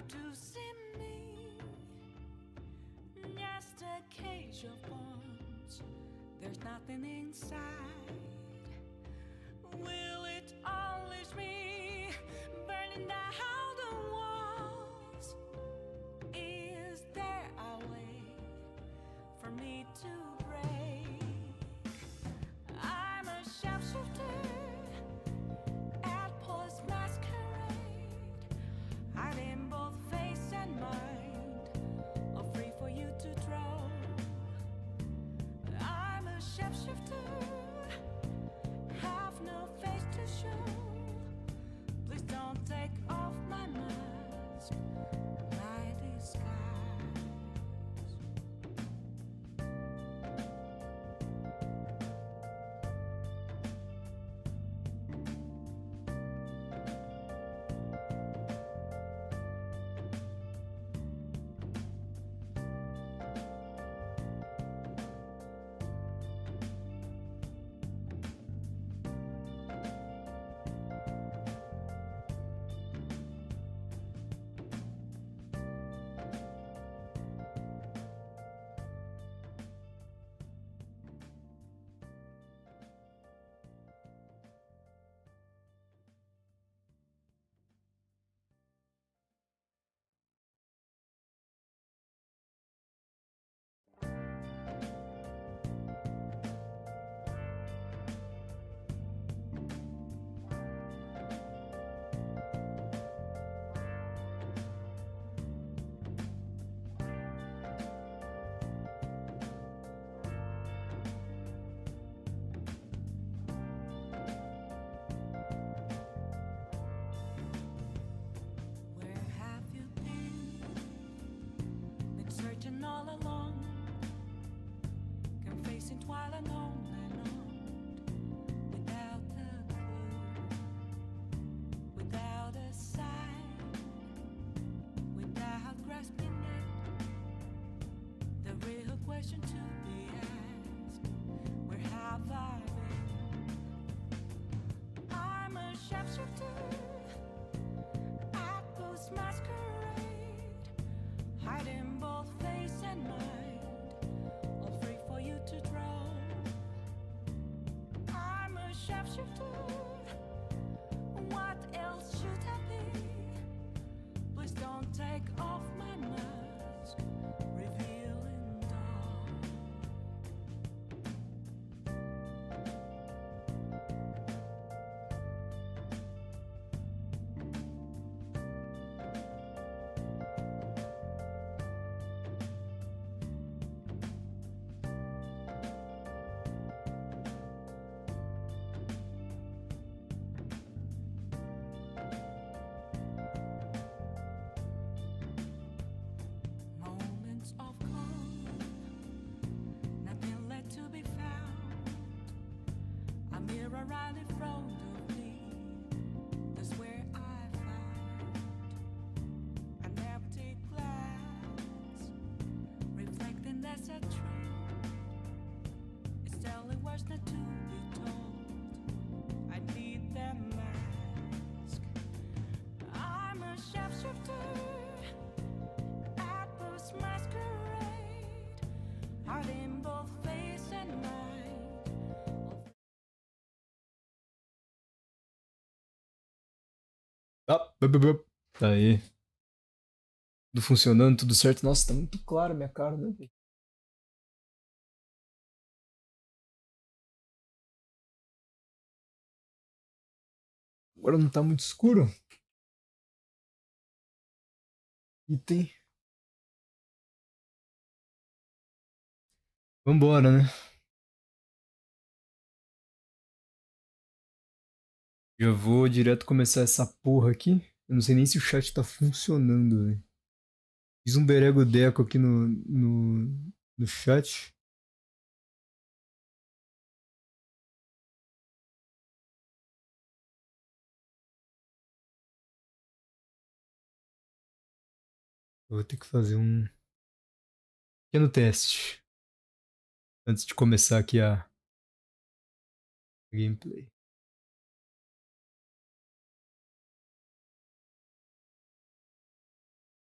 to see me. Just a cage of bones. There's nothing inside. Will it unleash me, burning down the walls? Is there a way for me to break? I'm a sharpshooter at post masquerade, hiding both face and mind, all free for you to draw. I'm a shapeshifter, have no face to show. Please don't take off my mask, my disguise. Where have you been? Been searching all along, confessing twilight on and on, without a clue, without a sign, without grasping it. The real question to be asked: where have I been? I'm a sharpshooter at post masquerade, hiding both face and mind, all free for you to draw. I'm a sharpshooter, what else should I be? Please don't take off my mask, revealing dawn. Moments of calm, nothing left to be found. A mirror right in front of me, that's where I found an empty glass, reflecting that's a truth. It's telling words not to be told. I need that mask. I'm a sharpshooter at post masquerade, hiding both face and mind. Tá aí. Tudo funcionando, tudo certo. Nossa, tá muito claro a minha cara, né, velho? Agora não tá muito escuro. Item. Vambora, né? Já vou direto começar essa porra aqui. Eu não sei nem se o chat tá funcionando, velho. Fiz um berego-deco aqui no chat. Eu vou ter que fazer um pequeno teste antes de começar aqui a gameplay.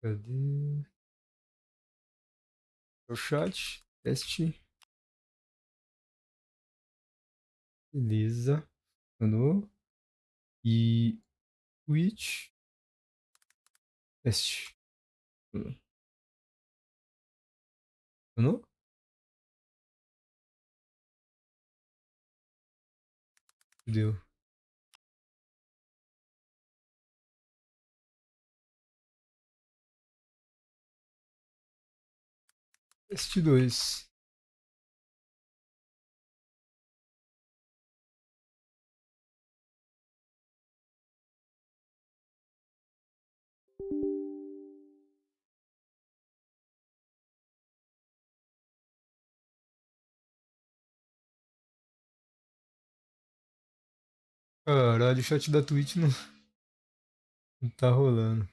Cadê? O chat. Teste. Beleza. Funcionou. E Twitch. Teste. Funcionou? Deu. Teste 2. Caralho, o chat da Twitch não tá rolando.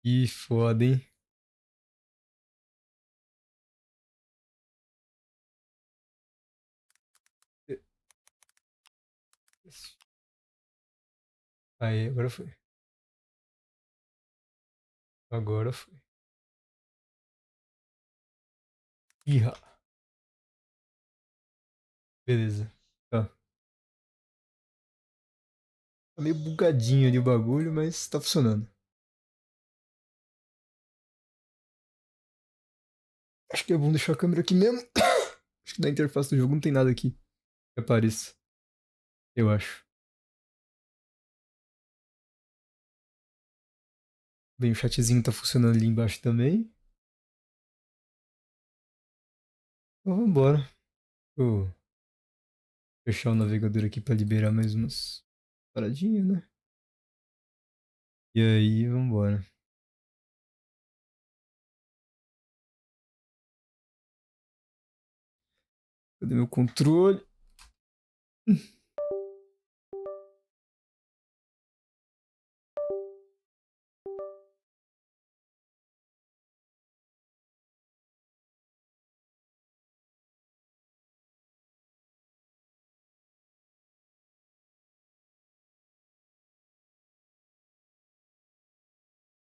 Que foda, hein? Aí, agora foi. Agora foi. Ih, beleza. Tá. Tá meio bugadinho ali o bagulho, mas tá funcionando. Acho que é bom deixar a câmera aqui mesmo. Acho que na interface do jogo não tem nada aqui que apareça. Eu acho. Bem, o chatzinho tá funcionando ali embaixo também. Então vambora. Vou fechar o navegador aqui pra liberar mais umas paradinhas, né? E aí, vambora. Cadê meu controle?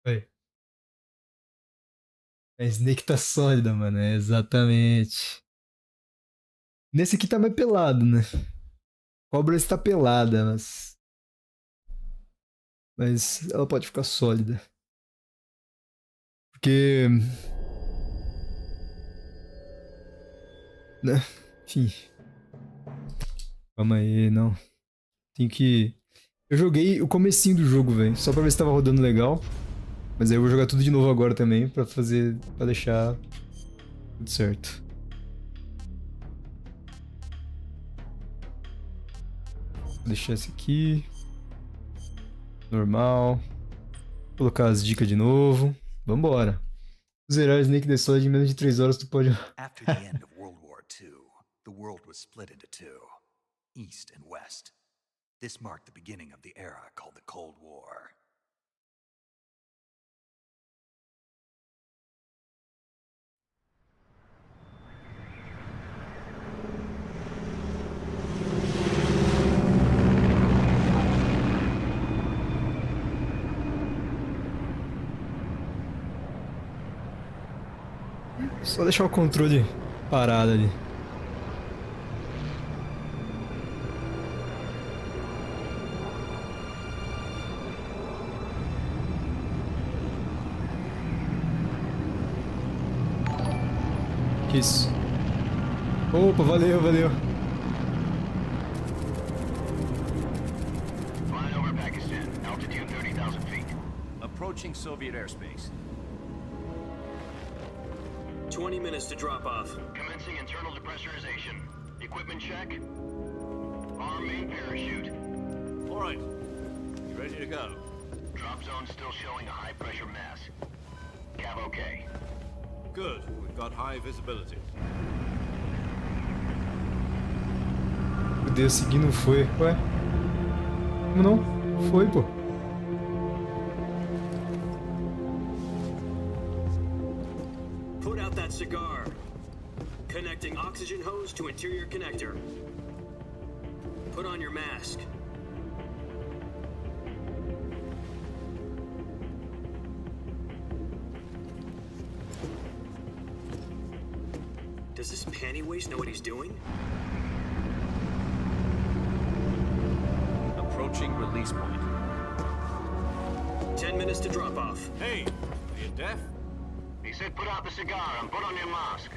Aí. A Snake tá sólida, mano. É exatamente. Nesse aqui tá mais pelado, né? Cobra está pelada, mas ela pode ficar sólida. Porque, né? Enfim. Calma aí, não. Tem que. Eu joguei o comecinho do jogo, velho. Só pra ver se tava rodando legal. Mas aí eu vou jogar tudo de novo agora também. Pra fazer. Pra deixar tudo certo. Vou deixar esse aqui. Normal. Colocar as dicas de novo. Vambora. Zerar Snake the Solid em menos de 3 horas tu pode. After the end of World War II, the world was split into two, East and West. This marked the beginning of the era called the Cold War. Só deixar o controle parado ali. Que isso? Opa, valeu, valeu. Flying over Pakistan, altitude 30,000 feet. Approaching Soviet airspace. 20 minutes to drop off. Commencing internal depressurization. Equipment check. Arm main parachute. All right. You ready to go? Drop zone still showing a high pressure mass. Cav okay. Good. We've got high visibility. Meu Deus, seguir não foi. Ué? Como não? Foi, pô. Put out that cigar. Connecting oxygen hose to interior connector. Put on your mask. Does this panty waste know what he's doing? Approaching release point. 10 minutes to drop off. Hey, are you deaf? He said put out the cigar and put on your mask.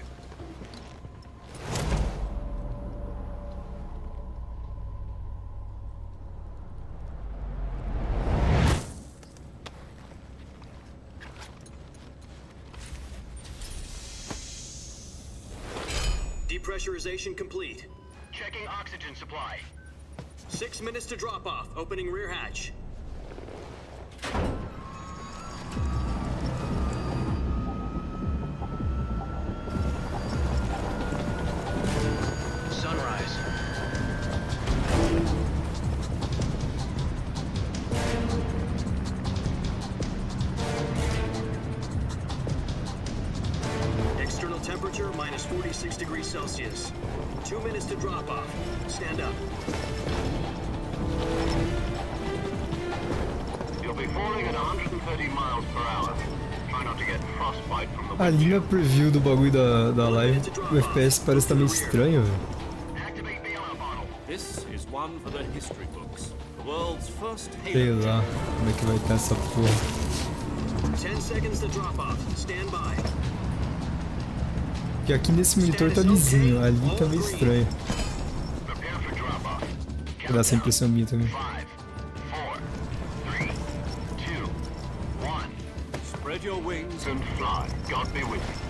Depressurization complete. Checking oxygen supply. 6 minutes to drop off. Opening rear hatch. Sunrise. External temperature minus 46 degrees Celsius. 2 minutes to drop off. Stand up. You'll be falling at 130 miles per hour. Try not to get frostbite from the Ali na preview do bagulho da live, o FPS parece estar meio estranho, velho. Activate the air bottle. This is one for the history books. The world's first Sei Halo. lá como é que vai estar essa porra. 10 seconds to drop off. Stand by. Porque aqui nesse monitor tá lisinho, ali tá meio estranho. Prepare for drop off. Dá essa impressão minha também. 5, 4, 3, 2, 1, Spread your wings and fly. God be with you.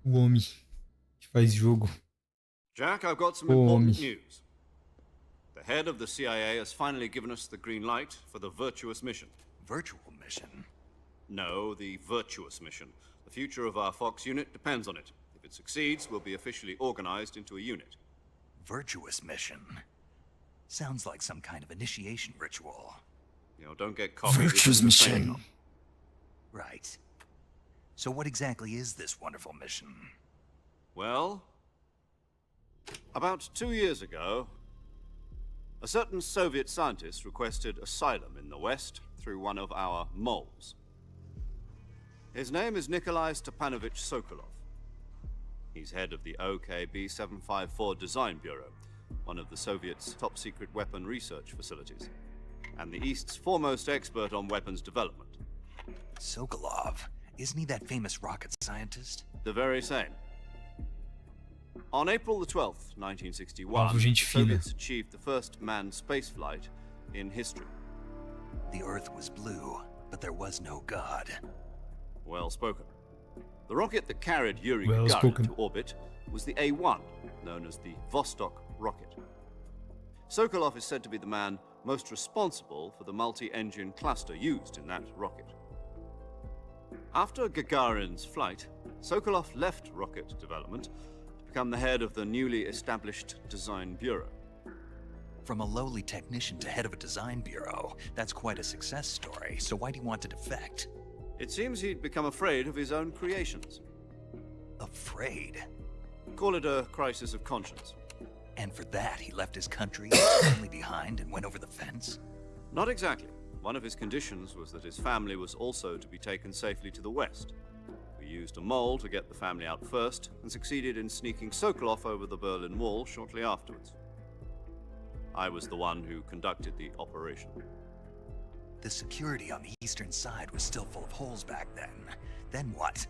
O homem que faz jogo. Jack, I've got some Oh, important me. news. The head of the CIA has finally given us the green light for the virtuous mission. Virtual mission? No, the virtuous mission. The future of our Fox unit depends on it. If it succeeds, we'll be officially organized into a unit. Virtuous mission? Sounds like some kind of initiation ritual. You know, don't get cocky. This Virtuous isn't a training mission. op. Right. So what exactly is this wonderful mission? Well, about 2 years ago, a certain Soviet scientist requested asylum in the West through one of our moles. His name is Nikolai Stepanovich Sokolov. He's head of the OKB 754 Design Bureau, one of the Soviets' top-secret weapon research facilities, and the East's foremost expert on weapons development. Sokolov? Isn't he that famous rocket scientist? The very same. On April the 12th, 1961, Bravo, the gente fina. Soviets achieved the first manned spaceflight in history. The Earth was blue, but there was no God. Well spoken. The rocket that carried Yuri Well Gagarin spoken. to orbit was the A-1, known as the Vostok rocket. Sokolov is said to be the man most responsible for the multi-engine cluster used in that rocket. After Gagarin's flight, Sokolov left rocket development to become the head of the newly established Design Bureau. From a lowly technician to head of a design bureau, that's quite a success story. So why do you want to defect? It seems he'd become afraid of his own creations. Afraid? Call it a crisis of conscience. And for that, he left his country and his family behind and went over the fence? Not exactly. One of his conditions was that his family was also to be taken safely to the West. We used a mole to get the family out first and succeeded in sneaking Sokolov over the Berlin Wall shortly afterwards. I was the one who conducted the operation. The security on the eastern side was still full of holes back then. Then what?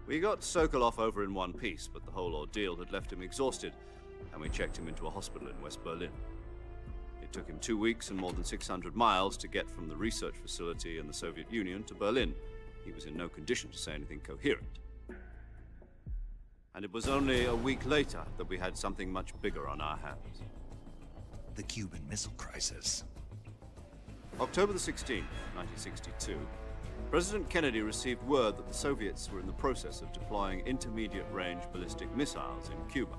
We got Sokolov over in one piece, but the whole ordeal had left him exhausted, and we checked him into a hospital in West Berlin. It took him 2 weeks and more than 600 miles to get from the research facility in the Soviet Union to Berlin. He was in no condition to say anything coherent. And it was only a week later that we had something much bigger on our hands. The Cuban Missile Crisis. October the 16th, 1962, President Kennedy received word that the Soviets were in the process of deploying intermediate-range ballistic missiles in Cuba.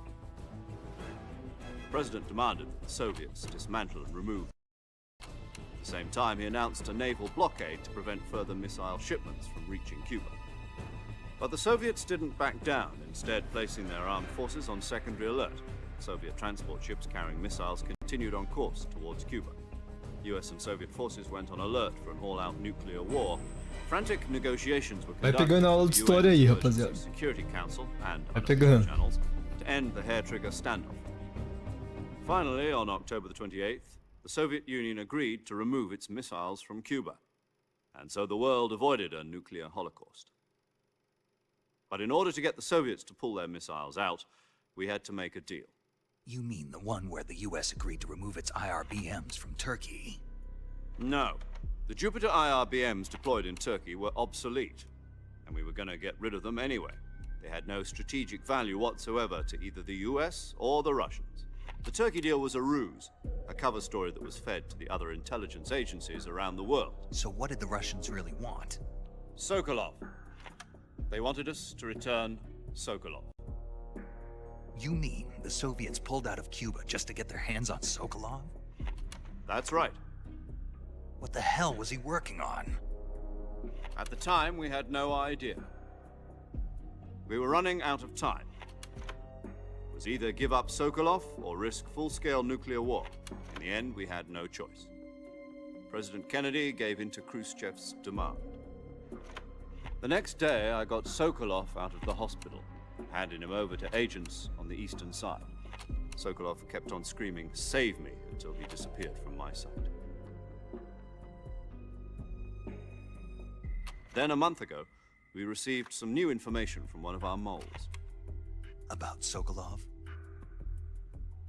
The President demanded that the Soviets dismantle and remove the same time, he announced a naval blockade to prevent further missile shipments from reaching Cuba. But the Soviets didn't back down, instead placing their armed forces on secondary alert. Soviet transport ships carrying missiles continued on course towards Cuba. US and Soviet forces went on alert for an all-out nuclear war. Frantic negotiations were Vai conducted pegando a aula with de the história aí, UN's rapaziada. Emergency Security Council and Vai other pegando. channels to end the hair-trigger standoff. Finally, on October the 28th, the Soviet Union agreed to remove its missiles from Cuba, and so the world avoided a nuclear holocaust. But in order to get the Soviets to pull their missiles out, we had to make a deal. You mean the one where the US agreed to remove its IRBMs from Turkey? No. The Jupiter IRBMs deployed in Turkey were obsolete, and we were going to get rid of them anyway. They had no strategic value whatsoever to either the US or the Russians. The Turkey deal was a ruse, a cover story that was fed to the other intelligence agencies around the world. So what did the Russians really want? Sokolov. They wanted us to return Sokolov. You mean the Soviets pulled out of Cuba just to get their hands on Sokolov? That's right. What the hell was he working on? At the time, we had no idea. We were running out of time. It was either give up Sokolov or risk full-scale nuclear war. In the end, we had no choice. President Kennedy gave in to Khrushchev's demand. The next day, I got Sokolov out of the hospital, handing him over to agents on the eastern side. Sokolov kept on screaming, "Save me," until he disappeared from my sight. Then, a month ago, we received some new information from one of our moles. About Sokolov?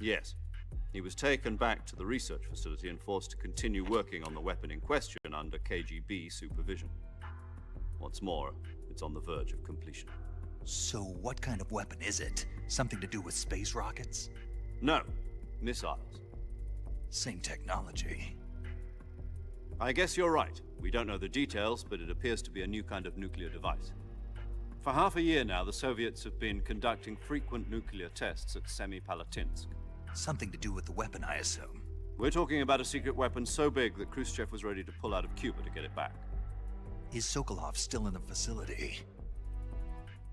Yes. He was taken back to the research facility and forced to continue working on the weapon in question under KGB supervision. What's more, it's on the verge of completion. So what kind of weapon is it? Something to do with space rockets? No, missiles. Same technology. I guess you're right. We don't know the details, but it appears to be a new kind of nuclear device. For half a year now, the Soviets have been conducting frequent nuclear tests at Semipalatinsk. Something to do with the weapon, I assume. We're talking about a secret weapon so big that Khrushchev was ready to pull out of Cuba to get it back. Is Sokolov still in the facility?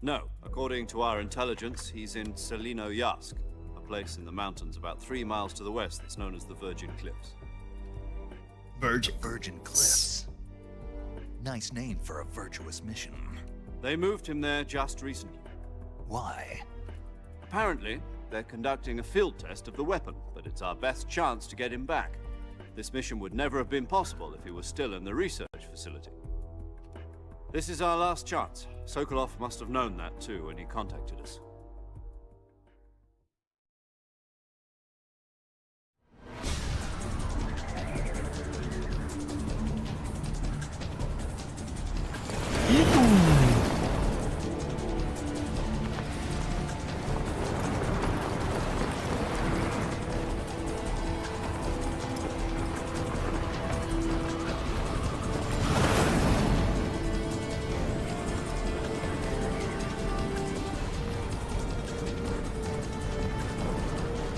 No, according to our intelligence, he's in Selino-Yarsk, a place in the mountains about 3 miles to the west that's known as the Virgin Cliffs. Virgin Cliffs. Nice name for a virtuous mission. They moved him there just recently. Why? Apparently, they're conducting a field test of the weapon, but it's our best chance to get him back. This mission would never have been possible if he was still in the research facility. This is our last chance. Sokolov must have known that too when he contacted us.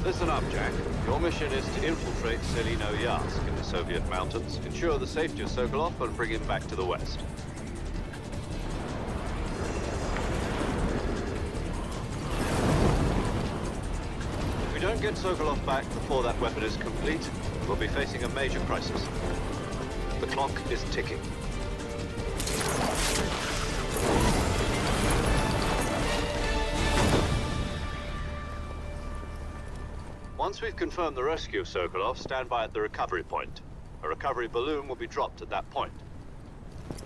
Listen up, Jack. Your mission is to infiltrate Selino-Yarsk in the Soviet mountains, ensure the safety of Sokolov, and bring him back to the west. If we don't get Sokolov back before that weapon is complete, we'll be facing a major crisis. The clock is ticking. Once we've confirmed the rescue of Sokolov, stand by at the recovery point. A recovery balloon will be dropped at that point.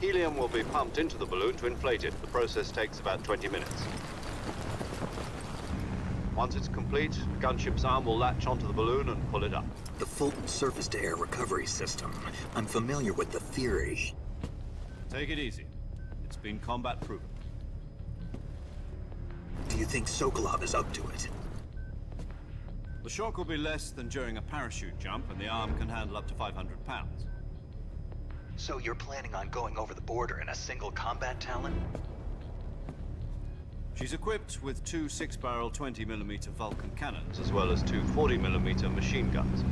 Helium will be pumped into the balloon to inflate it. The process takes about 20 minutes. Once it's complete, the gunship's arm will latch onto the balloon and pull it up. The Fulton surface-to-air recovery system. I'm familiar with the theory. Take it easy. It's been combat-proven. Do you think Sokolov is up to it? The shock will be less than during a parachute jump, and the arm can handle up to 500 pounds. So you're planning on going over the border in a single combat Talon? She's equipped with 2 6-barrel 20mm Vulcan cannons, as well as 2 40mm machine guns.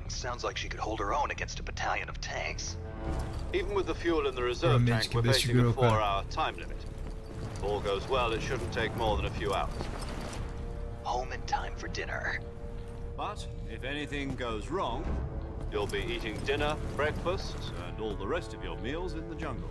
Sounds like she could hold her own against a battalion of tanks. Even with the fuel in the reserve Realmente tank, que we're facing a investigou, cara. 4-hour time limit. If all goes well, it shouldn't take more than a few hours. Home in time for dinner. But if anything goes wrong, you'll be eating dinner, breakfast, and all the rest of your meals in the jungle.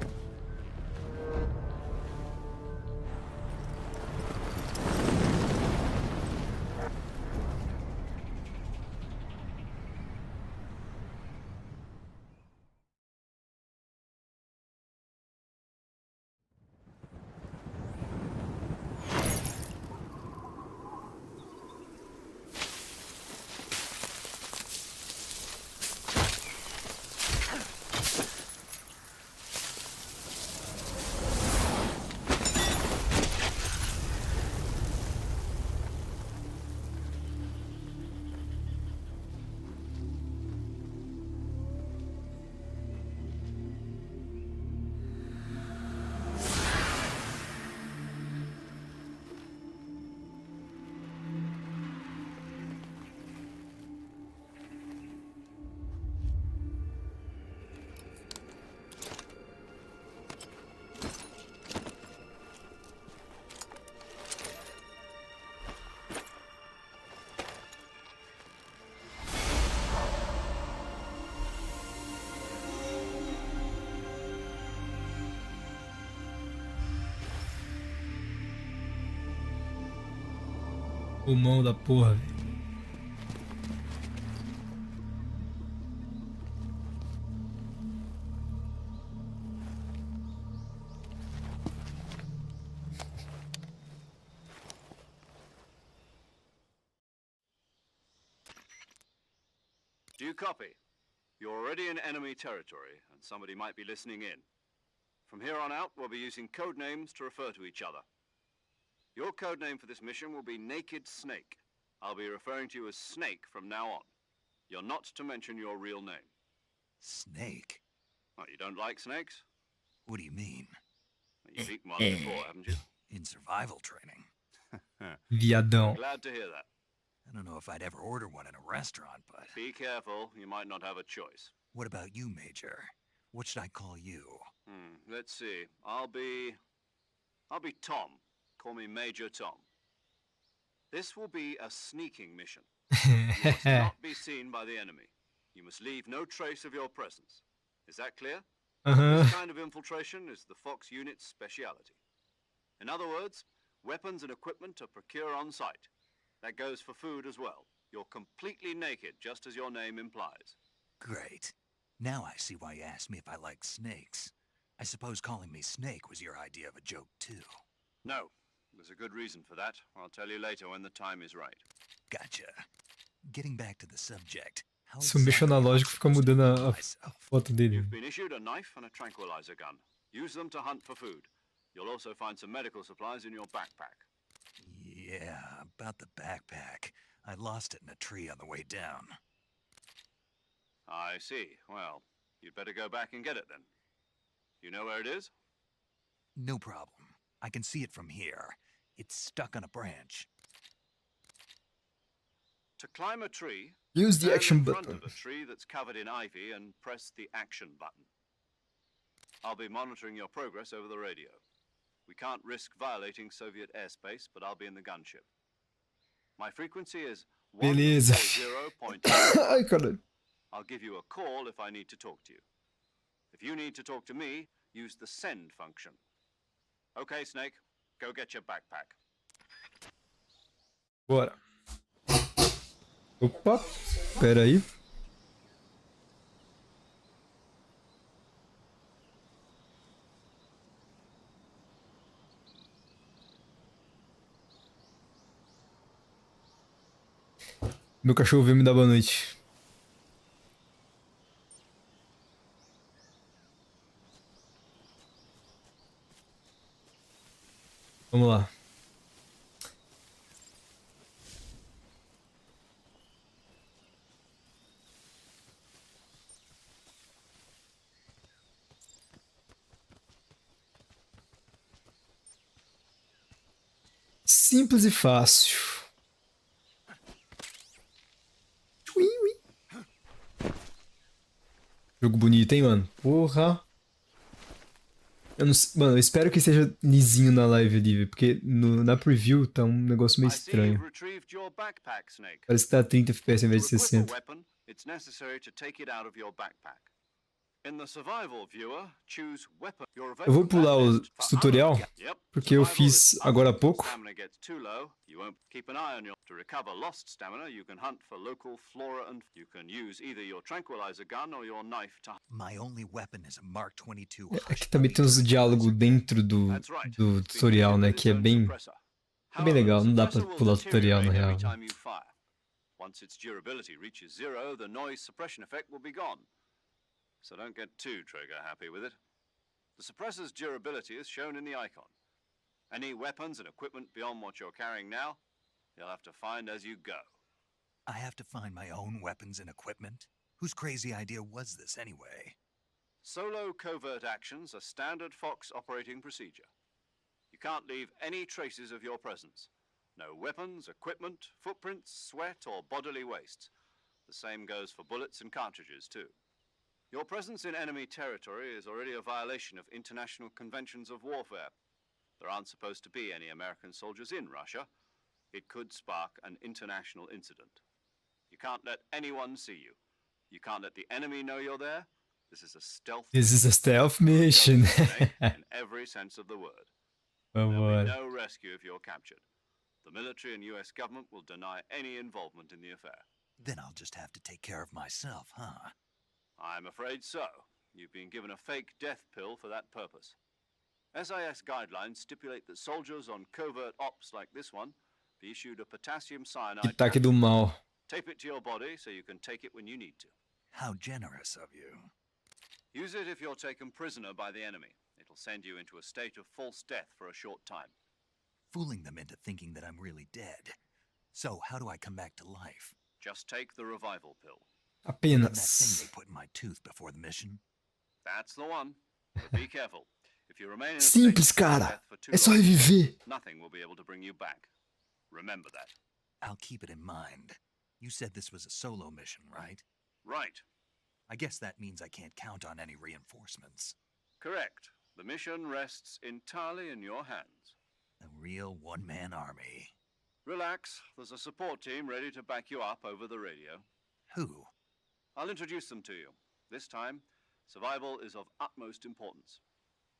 Pulmão da porra, velho. Do you copy? You're already in enemy territory, and somebody might be listening in. From here on out, we'll be using code names to refer to each other. Your code name for this mission will be Naked Snake. I'll be referring to you as Snake from now on. You're not to mention your real name. Snake? Oh, you don't like snakes? What do you mean? You've eaten one before, haven't you? In survival training? Viadão. Glad to hear that. I don't know if I'd ever order one in a restaurant, but... Be careful, you might not have a choice. What about you, Major? What should I call you? Let's see. I'll be Tom. Call me Major Tom. This will be a sneaking mission. You must not be seen by the enemy. You must leave no trace of your presence. Is that clear? This kind of infiltration is the Fox unit's speciality. In other words, weapons and equipment are procured on site. That goes for food as well. You're completely naked, just as your name implies. Great. Now I see why you asked me if I like snakes. I suppose calling me Snake was your idea of a joke, too. No, there's a good reason for that. I'll tell you later when the time is right. Gotcha. Getting back to the subject. How Se eu mexo analógico, fica mudando a foto dele. You've been issued a knife and a tranquilizer gun. Use them to hunt for food. You'll also find some medical supplies in your backpack. Yeah, about the backpack. I lost it in a tree on the way down. I see. Well, you'd better go back and get it then. You know where it is? No problem. I can see it from here. It's stuck on a branch. To climb a tree, Use the stand action in front button. of a tree that's covered in ivy and press the action button. I'll be monitoring your progress over the radio. We can't risk violating Soviet airspace, but I'll be in the gunship. My frequency is Beleza. 140.8. Ai, caralho. I'll give you a call if I need to talk to you. If you need to talk to me, use the send function. Okay, Snake, go get your backpack. Bora. Opa, pera aí. Meu cachorro veio me dar boa noite. Vamos lá. Simples e fácil. Ui, ui. Jogo bonito, hein, mano? Porra. Eu não sei- Mano, eu espero que esteja lisinho na live ali, velho, porque na preview tá um negócio meio I see you've estranho. retrieved your backpack, Snake. Parece que tá 30 FPS ao To invés de equip a 60. weapon, it's necessary to take it out of your backpack. In the survival viewer, choose weapon. You're Eu vou available pular that os list for tutorial, ammo. Yep. porque eu Survival is fiz agora há up. If your pouco. stamina gets too low, you won't keep an eye on your. To recover lost stamina, you can hunt for local flora and you can use either your tranquilizer gun or your knife to. My only weapon is a Mark 22 Aqui também tem uns diálogos dentro That's right. do It's been tutorial, fitted né? with Que its own suppressor. é bem legal. Não dá pra Suppressor will pular o tutorial, na deteriorate real. every time you fire. Once its durability reaches zero, the noise suppression effect will be gone. So don't get too trigger happy with it. The suppressor's durability is shown in the icon. Any weapons and equipment beyond what you're carrying now, you'll have to find as you go. I have to find my own weapons and equipment? Whose crazy idea was this anyway? Solo covert actions are standard Fox operating procedure. You can't leave any traces of your presence. No weapons, equipment, footprints, sweat, or bodily wastes. The same goes for bullets and cartridges, too. Your presence in enemy territory is already a violation of international conventions of warfare. There aren't supposed to be any American soldiers in Russia. It could spark an international incident. You can't let anyone see you. You can't let the enemy know you're there. This is a stealth This is a stealth You're a mission. stealth snake in every sense of the word. There'll be Vambora. no rescue if you're captured. The military and US government will deny any involvement in the affair. Then I'll just have to take care of myself, huh? I'm afraid so. You've been given a fake death pill for that purpose. SIS guidelines stipulate that soldiers on covert ops like this one be issued a potassium cyanide Ataque do capsule. mal. Tape it to your body so you can take it when you need to. How generous of you. Use it if you're taken prisoner by the enemy. It'll send you into a state of false death for a short time. Fooling them into thinking that I'm really dead. So, how do I come back to life? Just take the revival pill. And that thing Apenas. they put in my tooth before the mission? That's the one. But be careful. If you remain in a Simples, state of cara. death for too É só long, reviver. nothing will be able to bring you back. Remember that. I'll keep it in mind. You said this was a solo mission, right? Right. I guess that means I can't count on any reinforcements. Correct. The mission rests entirely in your hands. A real one-man army. Relax. There's a support team ready to back you up over the radio. Who? I'll introduce them to you. This time, survival is of utmost importance.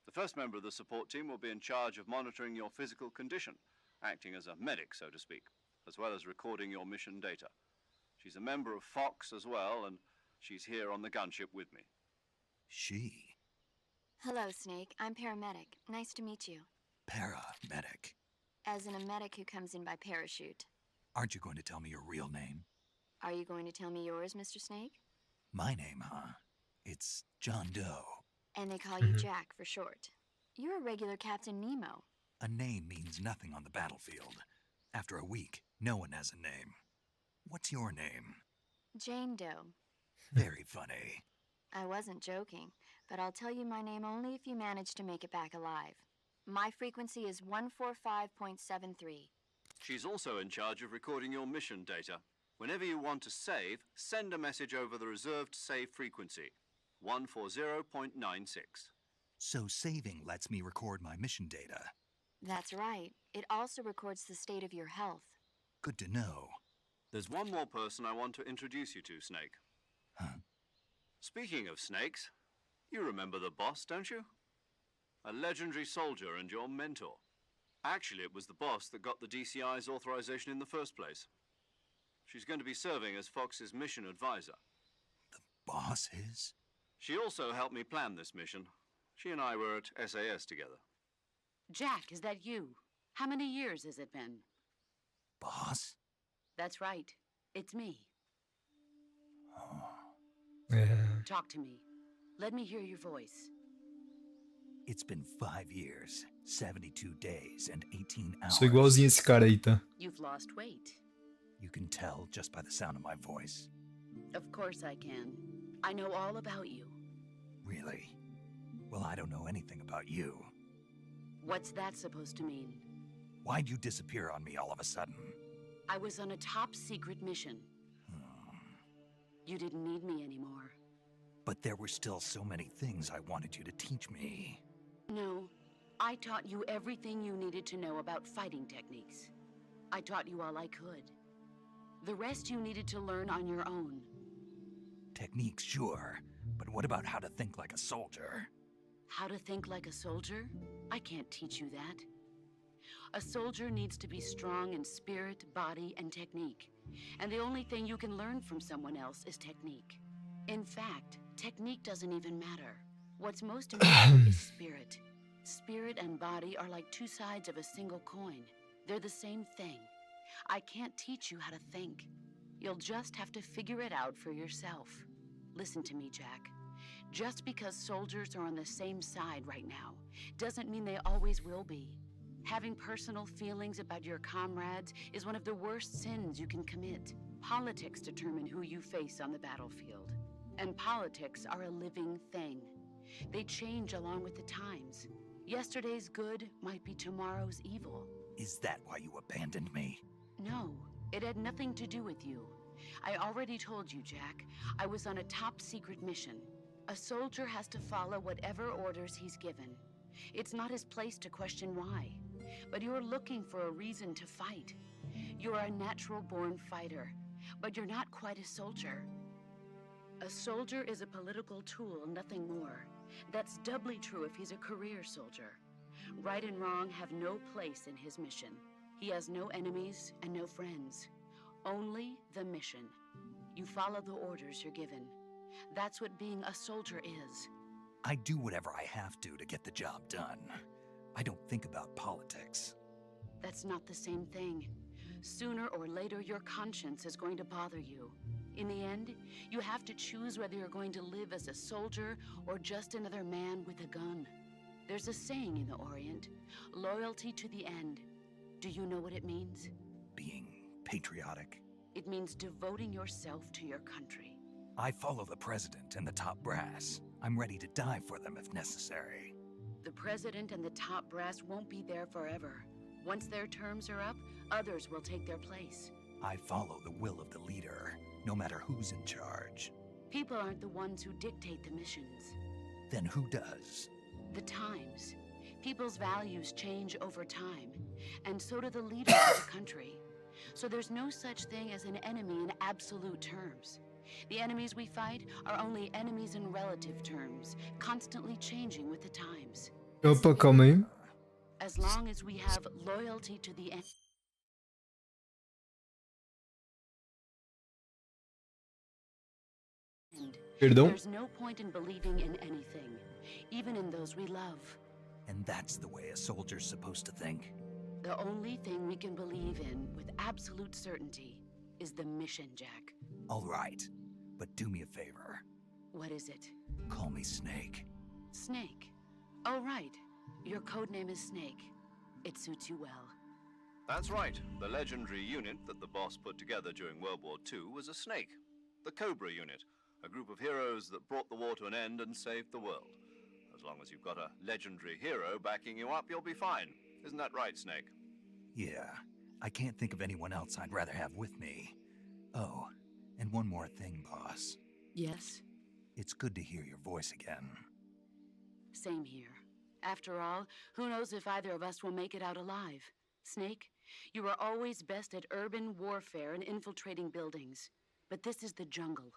The first member of the support team will be in charge of monitoring your physical condition, acting as a medic, so to speak, as well as recording your mission data. She's a member of Fox as well, and she's here on the gunship with me. She. Hello, Snake. I'm paramedic. Nice to meet you. Paramedic. As in a medic who comes in by parachute. Aren't you going to tell me your real name? Are you going to tell me yours, Mr. Snake? My name, huh? It's John Doe. And they call you Jack for short. You're a regular Captain Nemo. A name means nothing on the battlefield. After a week, no one has a name. What's your name? Jane Doe. Very funny. I wasn't joking, but I'll tell you my name only if you manage to make it back alive. My frequency is 145.73. She's also in charge of recording your mission data. Whenever you want to save, send a message over the reserved save frequency, 140.96. So saving lets me record my mission data. That's right. It also records the state of your health. Good to know. There's one more person I want to introduce you to, Snake. Huh? Speaking of snakes, you remember the boss, don't you? A legendary soldier and your mentor. Actually, it was the boss that got the DCI's authorization in the first place. She's going to be serving as Fox's mission advisor. Boss is? She also helped me plan this mission. She and I were at SAS together. Jack, is that you? How many years has it been? Boss? That's right. It's me. É. Talk to me. Let me hear your voice. It's been 5 years, 72 days, and 18 hours. Sou igualzinho esse cara aí, tá? You've lost weight. You can tell just by the sound of my voice. Of course I can. I know all about you. Really? Well, I don't know anything about you. What's that supposed to mean? Why'd you disappear on me all of a sudden? I was on a top secret mission. You didn't need me anymore. But there were still so many things I wanted you to teach me. No, I taught you everything you needed to know about fighting techniques. I taught you all I could. The rest you needed to learn on your own. Techniques, sure. But what about how to think like a soldier? How to think like a soldier? I can't teach you that. A soldier needs to be strong in spirit, body, and technique. And the only thing you can learn from someone else is technique. In fact, technique doesn't even matter. What's most important is spirit. Spirit and body are like two sides of a single coin. They're the same thing. I can't teach you how to think. You'll just have to figure it out for yourself. Listen to me, Jack. Just because soldiers are on the same side right now doesn't mean they always will be. Having personal feelings about your comrades is one of the worst sins you can commit. Politics determine who you face on the battlefield. And politics are a living thing. They change along with the times. Yesterday's good might be tomorrow's evil. Is that why you abandoned me? No, it had nothing to do with you. I already told you, Jack. I was on a top-secret mission. A soldier has to follow whatever orders he's given. It's not his place to question why. But you're looking for a reason to fight. You're a natural-born fighter, but you're not quite a soldier. A soldier is a political tool, nothing more. That's doubly true if he's a career soldier. Right and wrong have no place in his mission. He has no enemies and no friends. Only the mission. You follow the orders you're given. That's what being a soldier is. I do whatever I have to get the job done. I don't think about politics. That's not the same thing. Sooner or later, your conscience is going to bother you. In the end, you have to choose whether you're going to live as a soldier or just another man with a gun. There's a saying in the Orient, loyalty to the end. Do you know what it means? Being patriotic. It means devoting yourself to your country. I follow the president and the top brass. I'm ready to die for them if necessary. The president and the top brass won't be there forever. Once their terms are up, others will take their place. I follow the will of the leader, no matter who's in charge. People aren't the ones who dictate the missions. Then who does? The times. People's values change over time, and so do the leaders of the country. So there's no such thing as an enemy in absolute terms. The enemies we fight are only enemies in relative terms, constantly changing with the times. Opa, calma aí. As long as we have loyalty to the end. Perdão? There's no point in believing in anything, even in those we love. And that's the way a soldier's supposed to think? The only thing we can believe in with absolute certainty is the mission, Jack. All right, but do me a favor. What is it? Call me Snake. Snake. Oh, right. Your codename is Snake. It suits you well. That's right. The legendary unit that the boss put together during World War II was a snake. The Cobra unit, a group of heroes that brought the war to an end and saved the world. As long as you've got a legendary hero backing you up, you'll be fine. Isn't that right, Snake? Yeah, I can't think of anyone else I'd rather have with me. Oh, and one more thing, boss. Yes? It's good to hear your voice again. Same here. After all, who knows if either of us will make it out alive? Snake, you are always best at urban warfare and infiltrating buildings. But this is the jungle.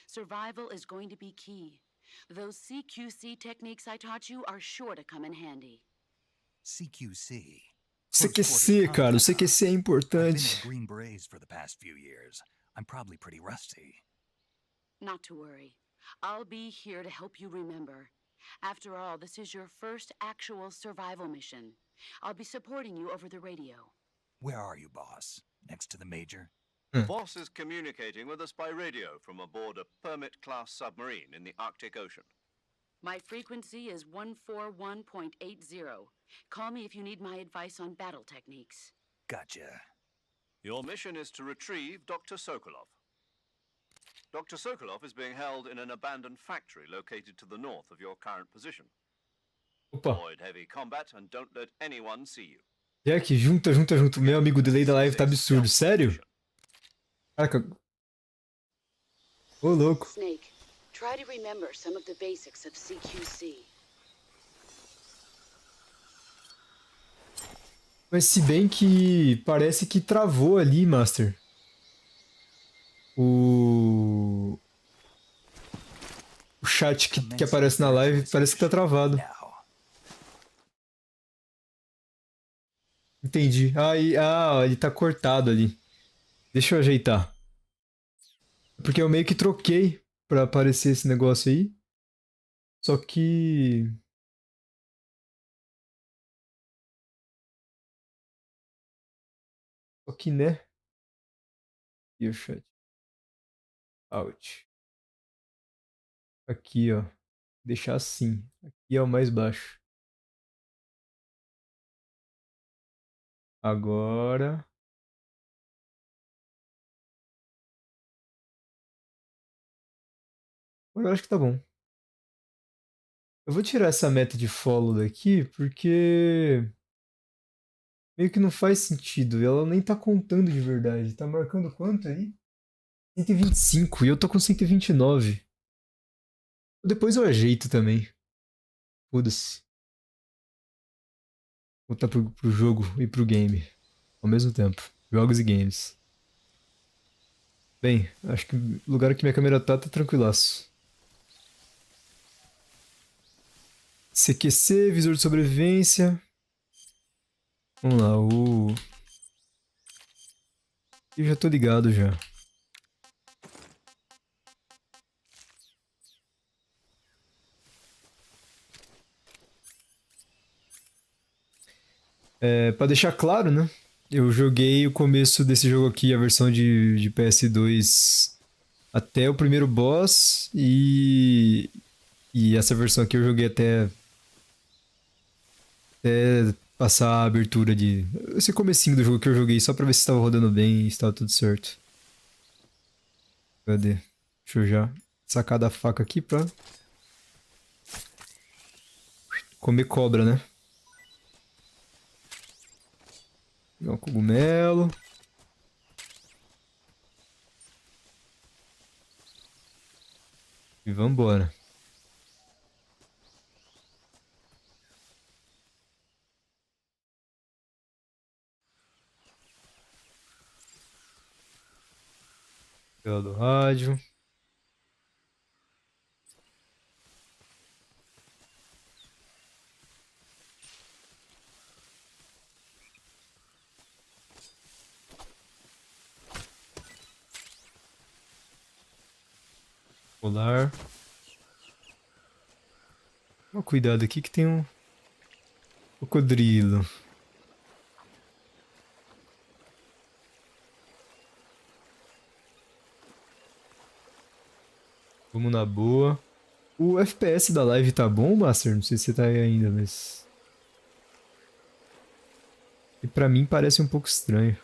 Survival is going to be key. Those CQC techniques I taught you are sure to come in handy. CQC. CQC, cara. O CQC é I've been importante. in Green Berets for the past few years. I'm probably pretty rusty. Not to worry. I'll be here to help you remember. After all, this is your first actual survival mission. I'll be supporting you over the radio. Where are you, boss? Next to the major? Boss is communicating with us by radio from aboard a Permit-class submarine in the Arctic Ocean. My frequency is 141.80. Call me if you need my advice on battle techniques. Gotcha. Your mission is to retrieve Dr. Sokolov. Dr. Sokolov is being held in an abandoned factory located to the north of your current position. Opa. Avoid heavy combat and don't let anyone see you. Jack, junta, junta, junto. Meu amigo, o delay da live tá absurdo. Sério? Caraca. Ô, louco. Snake, Try to remember some of the basics of CQC. Mas se bem que parece que travou ali, Master. O chat que aparece na live parece que tá travado. Now. Entendi. Ele tá cortado ali. Deixa eu ajeitar. Porque eu meio que troquei pra aparecer esse negócio aí. Só que... né? E o chat. Out. Aqui, ó. Deixar assim. Aqui é o mais baixo. Agora... Agora eu acho que tá bom. Eu vou tirar essa meta de follow daqui, porque... meio que não faz sentido. Ela nem tá contando de verdade. Tá marcando quanto aí? 125. E eu tô com 129. Depois eu ajeito também. Foda-se. Voltar pro jogo e pro game. Ao mesmo tempo. Jogos e games. Bem, acho que o lugar que minha câmera tá tranquilaço. CQC, visor de sobrevivência. Vamos lá, eu já tô ligado já. Pra deixar claro, né? Eu joguei o começo desse jogo aqui, a versão de PS2 até o primeiro boss e essa versão aqui eu joguei até passar a abertura de... esse comecinho do jogo que eu joguei só pra ver se estava rodando bem e estava tudo certo. Cadê? Deixa eu já sacar da faca aqui pra comer cobra, né? Pegar um cogumelo. E vambora. Tela do rádio. Polar. Toma cuidado aqui que tem um crocodilo. Vamos na boa. O FPS da live tá bom, Master? Não sei se você tá aí ainda, mas... e pra mim parece um pouco estranho.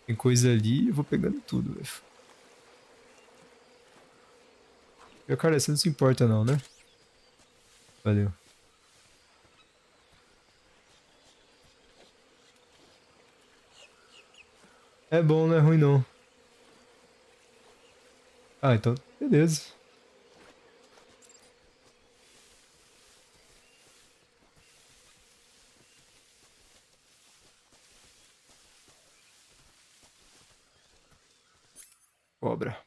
Tem coisa ali, eu vou pegando tudo, velho. Meu cara, você não se importa não, né? Valeu. É bom, não é ruim não. Ah, então, beleza. Cobra.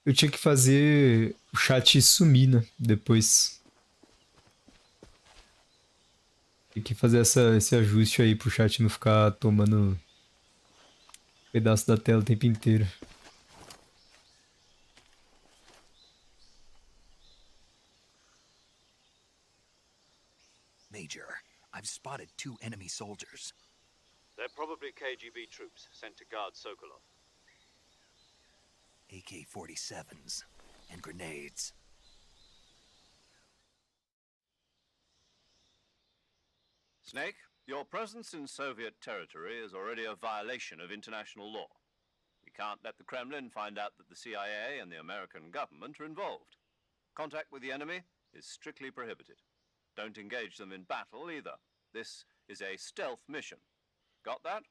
Eu tinha que fazer o chat sumir, né? Depois. Tem que fazer esse ajuste aí pro chat não ficar tomando pedaço da tela o tempo inteiro. Major, I've spotted 2 enemy soldiers. They're probably KGB troops sent to guard Sokolov. AK-47s and grenades. Snake, your presence in Soviet territory is already a violation of international law. We can't let the Kremlin find out that the CIA and the American government are involved. Contact with the enemy is strictly prohibited. Don't engage them in battle either. This is a stealth mission. Got that?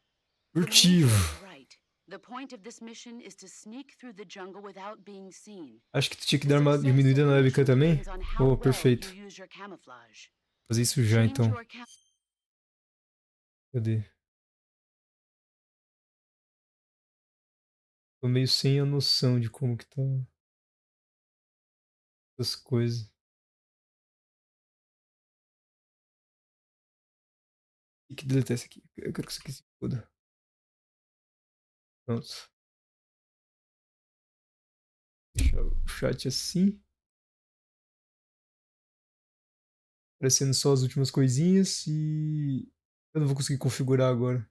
The Major Furtivo. is right. The point of this mission is to sneak through the jungle without being seen. Acho que tu tinha que The dar uma success diminuída of na the webcam mission também. depends on how Oh, well perfeito. you use your camouflage. Fazer isso já Change então. your Cadê? Tô meio sem a noção de como que tá essas coisas. Tem que deletar isso aqui. Eu quero que isso aqui se foda. Pronto. Deixar o chat assim. Aparecendo só as últimas coisinhas e eu não vou conseguir configurar agora.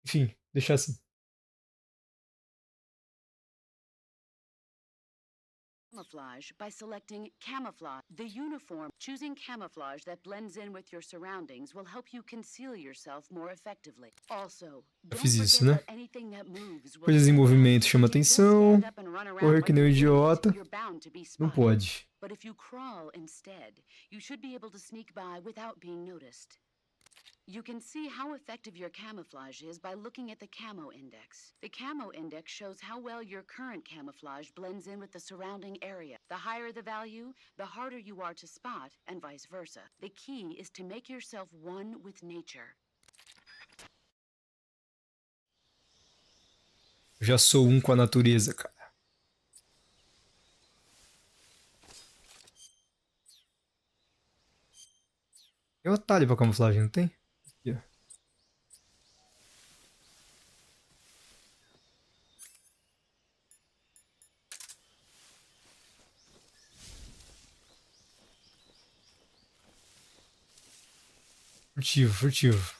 Enfim, deixar assim. camouflage by selecting camouflage. The uniform. Choosing camouflage that blends in with your surroundings will help you conceal yourself more effectively. Also, don't fiz isso, forget né? that anything that moves will Coisas em stand out. movimento chama If you just atenção. stand up and run around Correr que like nem um an idiot, idiota. you're bound to be Não spotted. pode. But if you crawl instead, you should be able to sneak by without being noticed. You can see how effective your camouflage is by looking at the camo index. The camo index shows how well your current camouflage blends in with the surrounding area. The higher the value, the harder you are to spot, and vice versa. The key is to make yourself one with nature. Já sou um com a natureza, cara. Tem um atalho pra camuflagem, não tem? Aqui, ó. Furtivo, furtivo.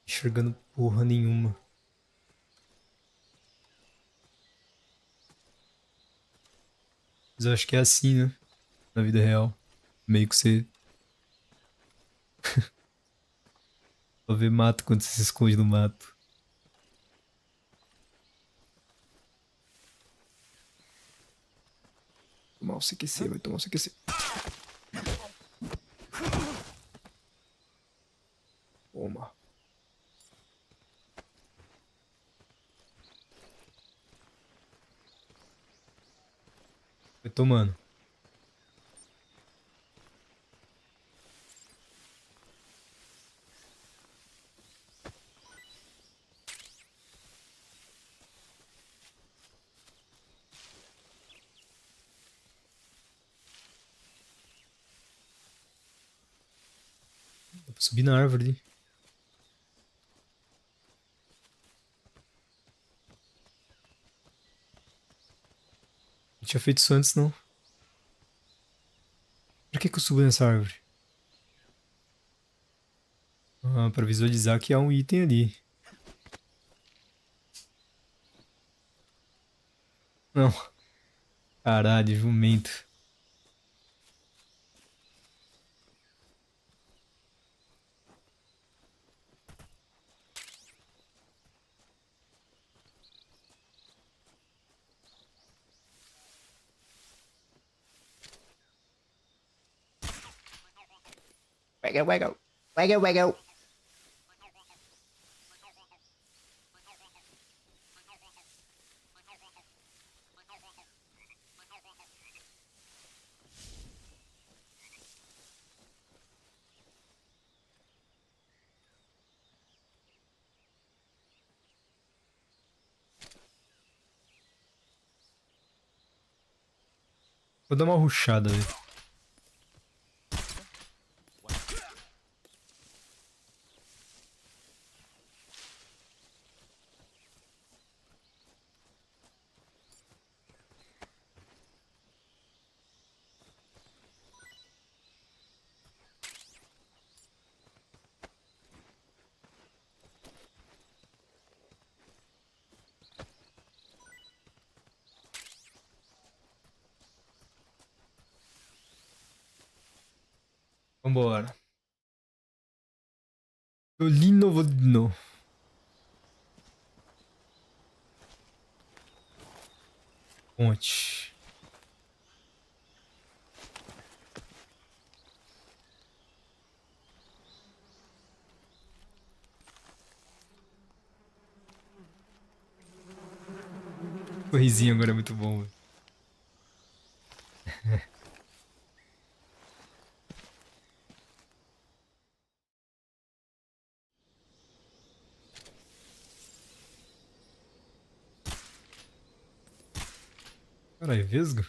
Enxergando porra nenhuma. Mas eu acho que é assim, né? Na vida real. Meio que você só vê mato quando você se esconde no mato. Tomar o CQC, vai tomar o CQC. Toma. Vai tomando. Dá pra subir na árvore ali. Não tinha feito isso antes, não. Pra que eu subo nessa árvore? Ah, pra visualizar que há um item ali. Não. Caralho, jumento. Waggle, waggle. Waggle, waggle. Vou dar uma rushada, velho. Vambora. Dolino Vodino. Ponte. O risinho agora é muito bom, velho. Caralho, vesgo?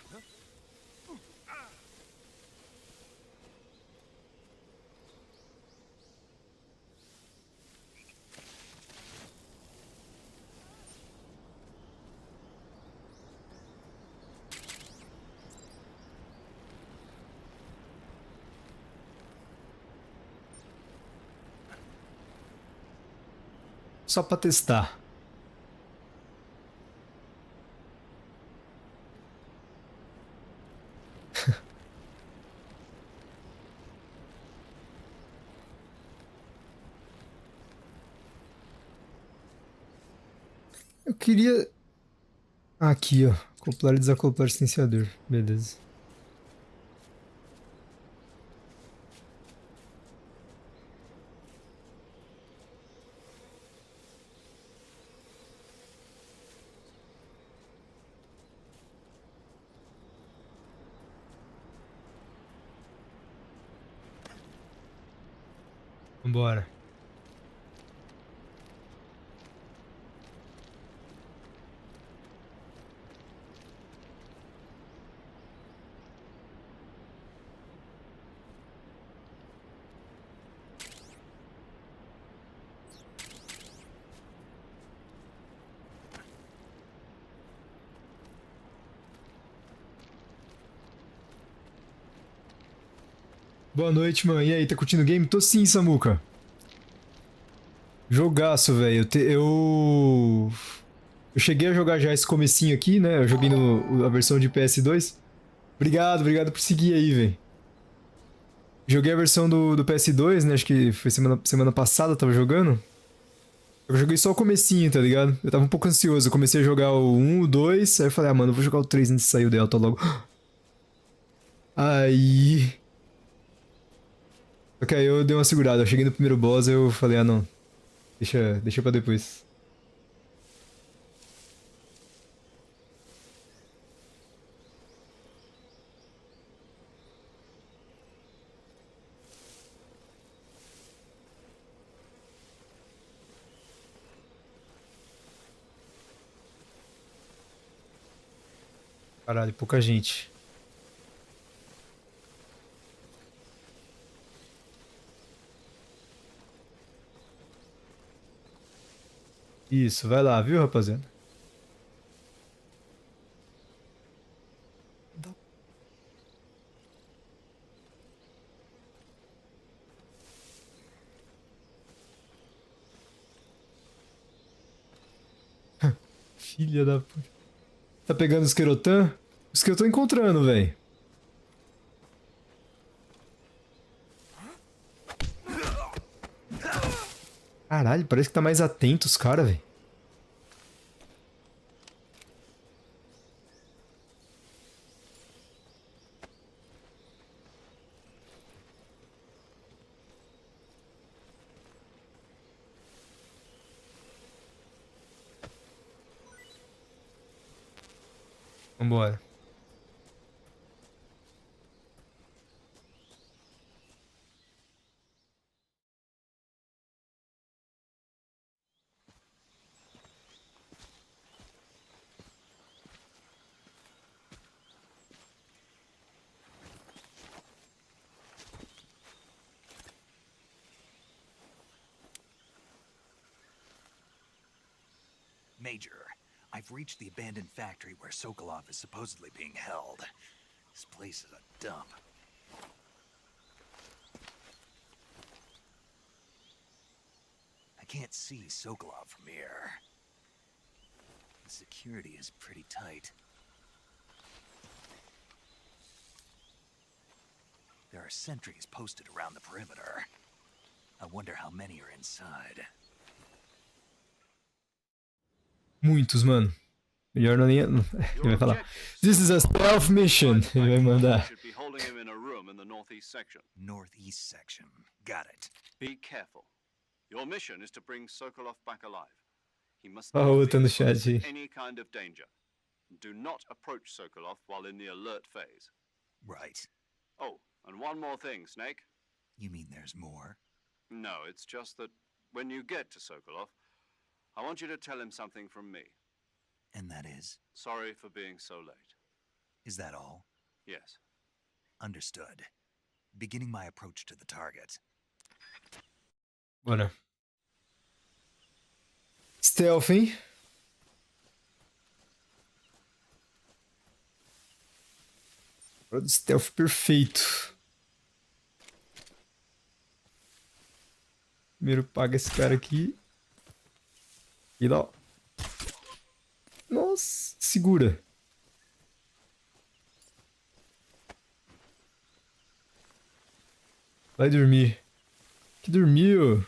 Só pra testar. Eu queria... Aqui, ó. Acoplar e desacoplar silenciador. Beleza. Vambora. Boa noite, mano. E aí, tá curtindo o game? Tô sim, Samuca. Jogaço, velho. Eu cheguei a jogar já esse comecinho aqui, né? Eu joguei a versão de PS2. Obrigado, obrigado por seguir aí, velho. Joguei a versão do PS2, né? Acho que foi semana passada eu tava jogando. Eu joguei só o comecinho, tá ligado? Eu tava um pouco ansioso. Eu comecei a jogar o 1, o 2, aí eu falei, ah, mano, eu vou jogar o 3 antes de sair o Delta logo. Aí... Ok, eu dei uma segurada. Eu cheguei no primeiro boss, eu falei, ah, não. Deixa pra depois. Caralho, pouca gente. Isso, vai lá, viu, rapaziada? Filha da puta. Tá pegando os Querotan? Os que eu tô encontrando, velho. Caralho, parece que tá mais atento os caras, velho. Vambora. Major, I've reached the abandoned factory where Sokolov is supposedly being held. This place is a dump. I can't see Sokolov from here. The security is pretty tight. There are sentries posted around the perimeter. I wonder how many are inside. Muitos, mano. Melhor não nem... Ele vai falar. This is a stealth mission. Ele vai mandar. Should be holding him in a room in the northeast section. Northeast section. Got it. Be careful. Your mission is to bring Sokolov back alive. He must Ó, not be outra no chat exposed aí. to any kind of danger. Do not approach Sokolov while in the alert phase. Right. Oh, and one more thing, Snake. You mean there's more? No, it's just that when you get to Sokolov, I want you to tell him something from me. And that is? Sorry for being so late. Is that all? Yes. Understood. Beginning my approach to the target. Bora. Stealth, hein? Hora do stealth perfeito. Primeiro paga esse cara aqui. E dá. Nossa, segura. Vai dormir. Que dormiu.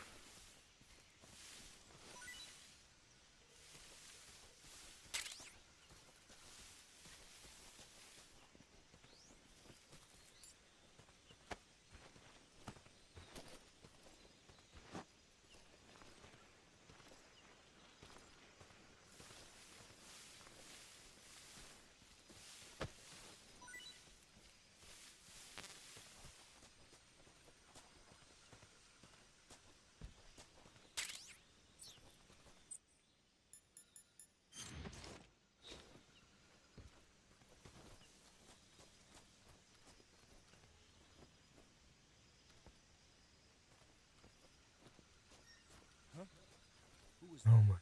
Não, mano.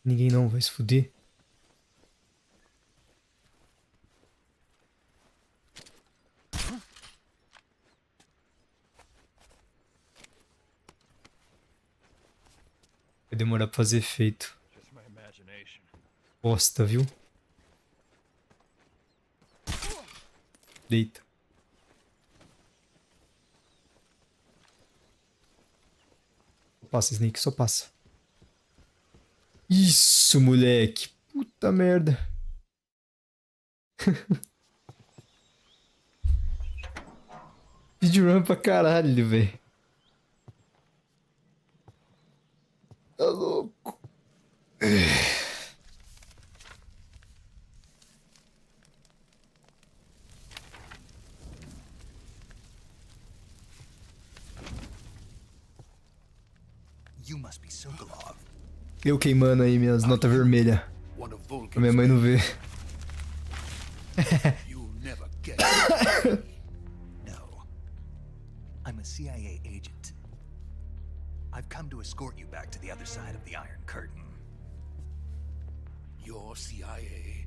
Ninguém não vai se fuder. Vai demorar pra fazer efeito. Bosta, viu? Deita. Passa, Snake, só passa. Isso, moleque. Puta merda. Speedrun pra caralho, velho. Tá louco. You must be Sokolov. Eu queimando aí minhas notas vermelhas. Pra minha mãe não ver. You'll never get No. I'm a CIA agent. I've come to escort you back to the other side of the Iron Curtain. You're CIA?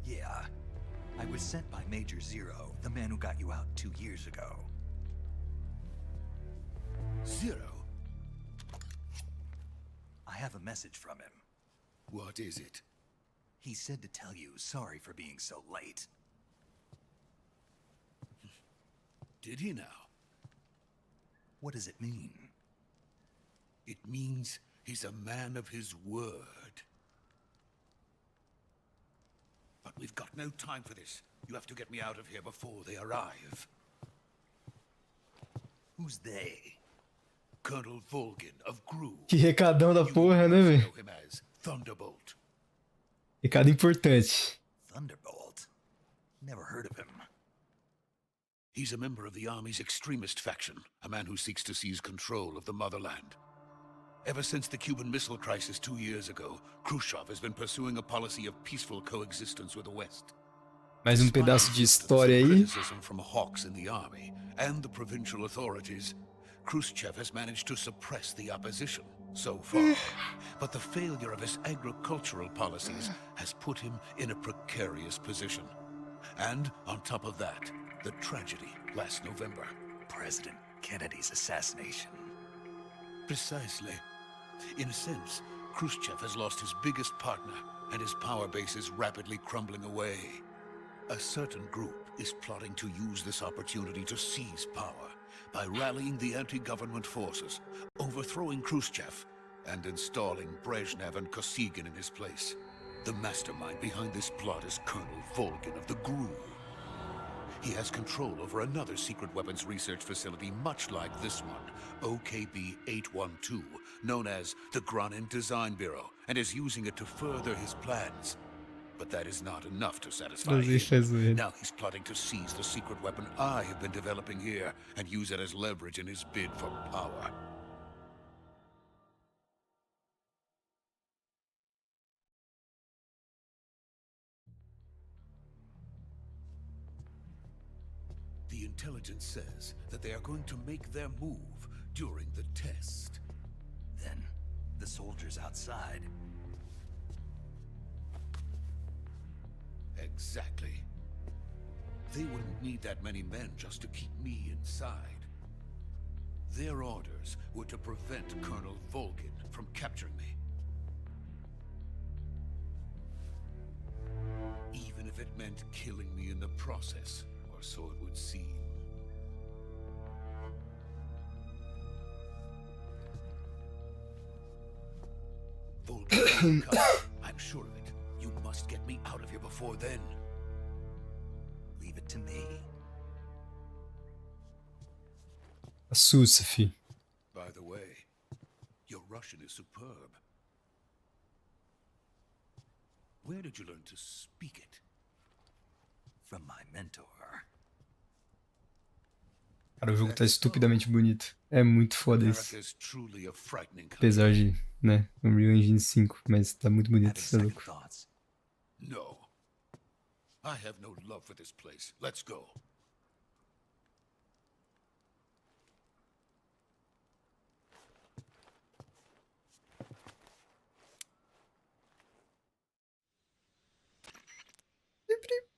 Yeah. I was sent by Major Zero, the man who got you out 2 years ago. Zero? I have a message from him. What is it? He said to tell you sorry for being so late. Did he now? What does it mean? It means he's a man of his word. But we've got no time for this. You have to get me out of here before they arrive. Who's they? Colonel Volgin of Gru. Que recadão da porra, né, You velho? know him as Thunderbolt. Recado importante. Thunderbolt? Never heard of him. He's a member of the Army's extremist faction, a man who seeks to seize control of the motherland. Ever since the Cuban Missile Crisis 2 years ago, Khrushchev has been pursuing a policy of peaceful coexistence with the West. Mais um pedaço de história aí. Criticism from hawks in the army and the provincial authorities, Khrushchev has managed to suppress the opposition. So far. But the failure of his agricultural policies has put him in a precarious position. And on top of that, the tragedy last November. President Kennedy's assassination. Precisely. In a sense, Khrushchev has lost his biggest partner, and his power base is rapidly crumbling away. A certain group is plotting to use this opportunity to seize power by rallying the anti-government forces, overthrowing Khrushchev, and installing Brezhnev and Kosygin in his place. The mastermind behind this plot is Colonel Volgin of the GRU. He has control over another secret weapons research facility much like this one, OKB-812, known as the Granin Design Bureau, and is using it to further his plans. But that is not enough to satisfy him. Now he's plotting to seize the secret weapon I have been developing here and use it as leverage in his bid for power. The intelligence says that they are going to make their move during the test. Then, the soldiers outside. Exactly. They wouldn't need that many men just to keep me inside. Their orders were to prevent Colonel Volgin from capturing me. Even if it meant killing me in the process, or so it would seem. Volgin will come. I'm sure of it. You must get me out of here before then. Leave it to me. Assusta, fi. By the way, your Russian is superb. Where did you learn to speak it? From my mentor. Cara, o jogo tá estupidamente bonito. É muito foda America isso. is truly a frightening country. Apesar de, né, Unreal Engine 5, mas tá muito bonito, Having isso é second louco. thoughts. No. I have no love for this place. Let's go.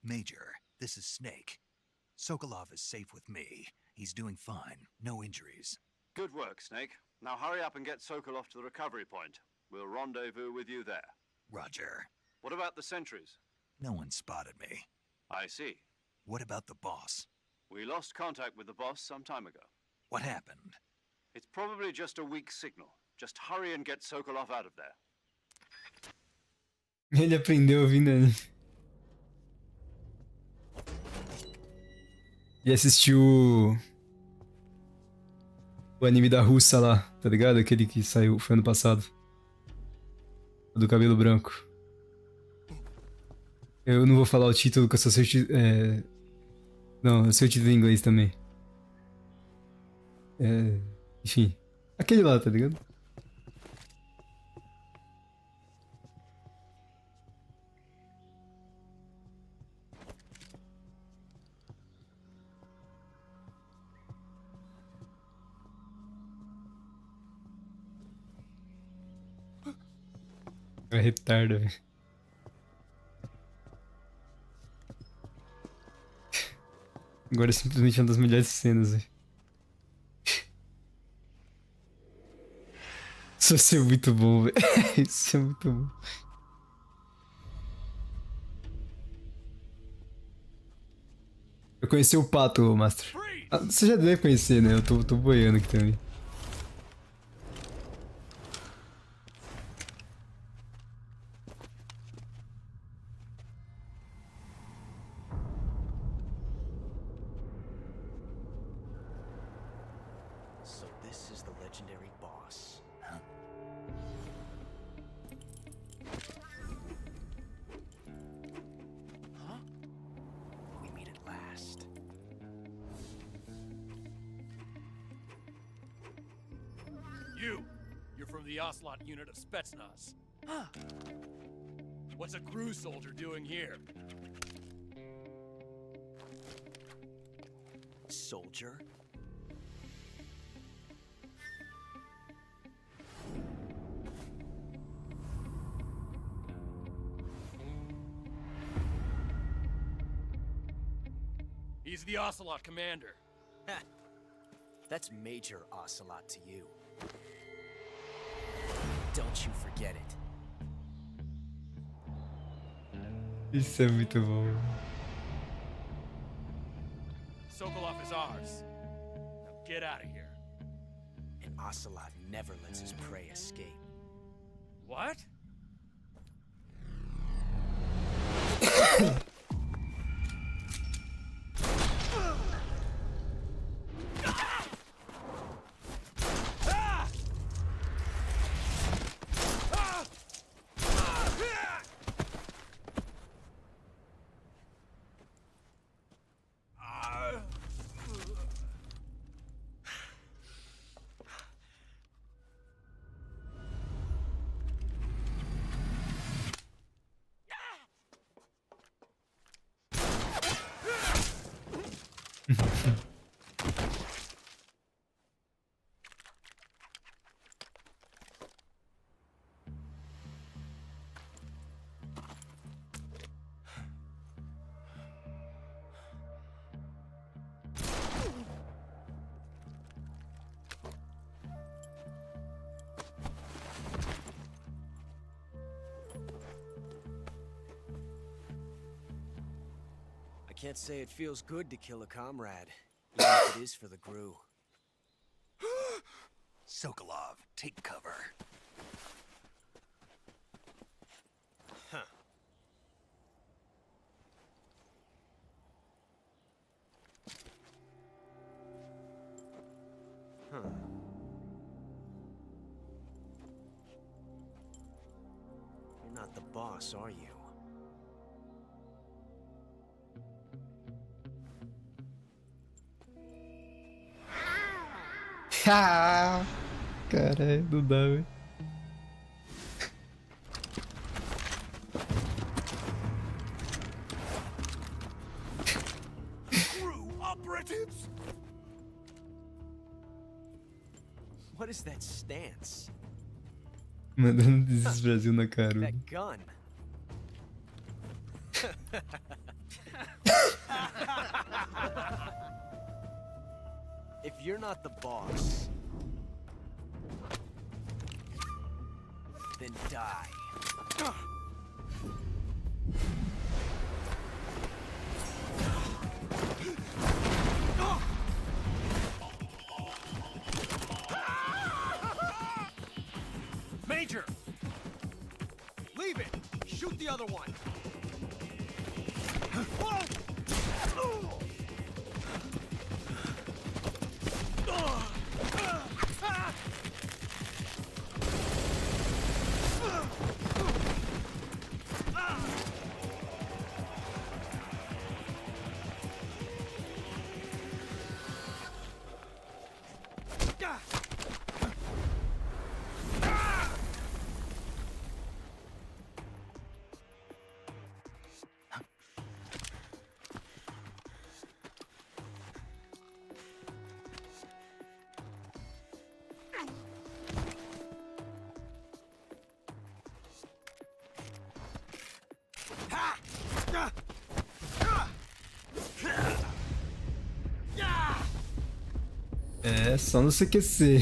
Major, this is Snake. Sokolov is safe with me. He's doing fine. No injuries. Good work, Snake. Now hurry up and get Sokolov to the recovery point. We'll rendezvous with you there. Roger. What about the sentries? No one spotted me. I see. What about the boss? We lost contact with the boss some time ago. What happened? It's probably just a weak signal. Just hurry and get Sokolov out of there. Ele aprendeu ouvindo ele. E assistiu o anime da russa lá, tá ligado? Aquele que saiu, foi ano passado. O do cabelo branco. Eu não vou falar o título, que eu só sei o título. Não, eu sei o título em inglês também. Enfim. Aquele lá, tá ligado? É retardo, velho. Agora é simplesmente uma das melhores cenas, velho. Isso vai ser muito bom, velho. Isso é muito bom. Eu conheci o Pato, Master. Ah, você já deve conhecer, né? Eu tô boiando aqui também. So this is the legendary boss, huh? Huh? We meet at last. You're from the Ocelot unit of Spetsnaz. What's a GRU soldier doing here? Soldier? He's the Ocelot commander. That's Major Ocelot to you. Don't you forget it. Isso é muito bom. Sokolov is ours. Now get out of here. And Ocelot never lets his prey escape. What? I can't say it feels good to kill a comrade, even if it is for the Gru. Sokolov, take cover. Huh. Huh. You're not the boss, are you? Caralho, não dá, velho. Crew operatives! What is that stance? Mandando desses Brasil na cara. That gun. If you're not the boss, then die. Major! Leave it! Shoot the other one! É, só não se aquecer.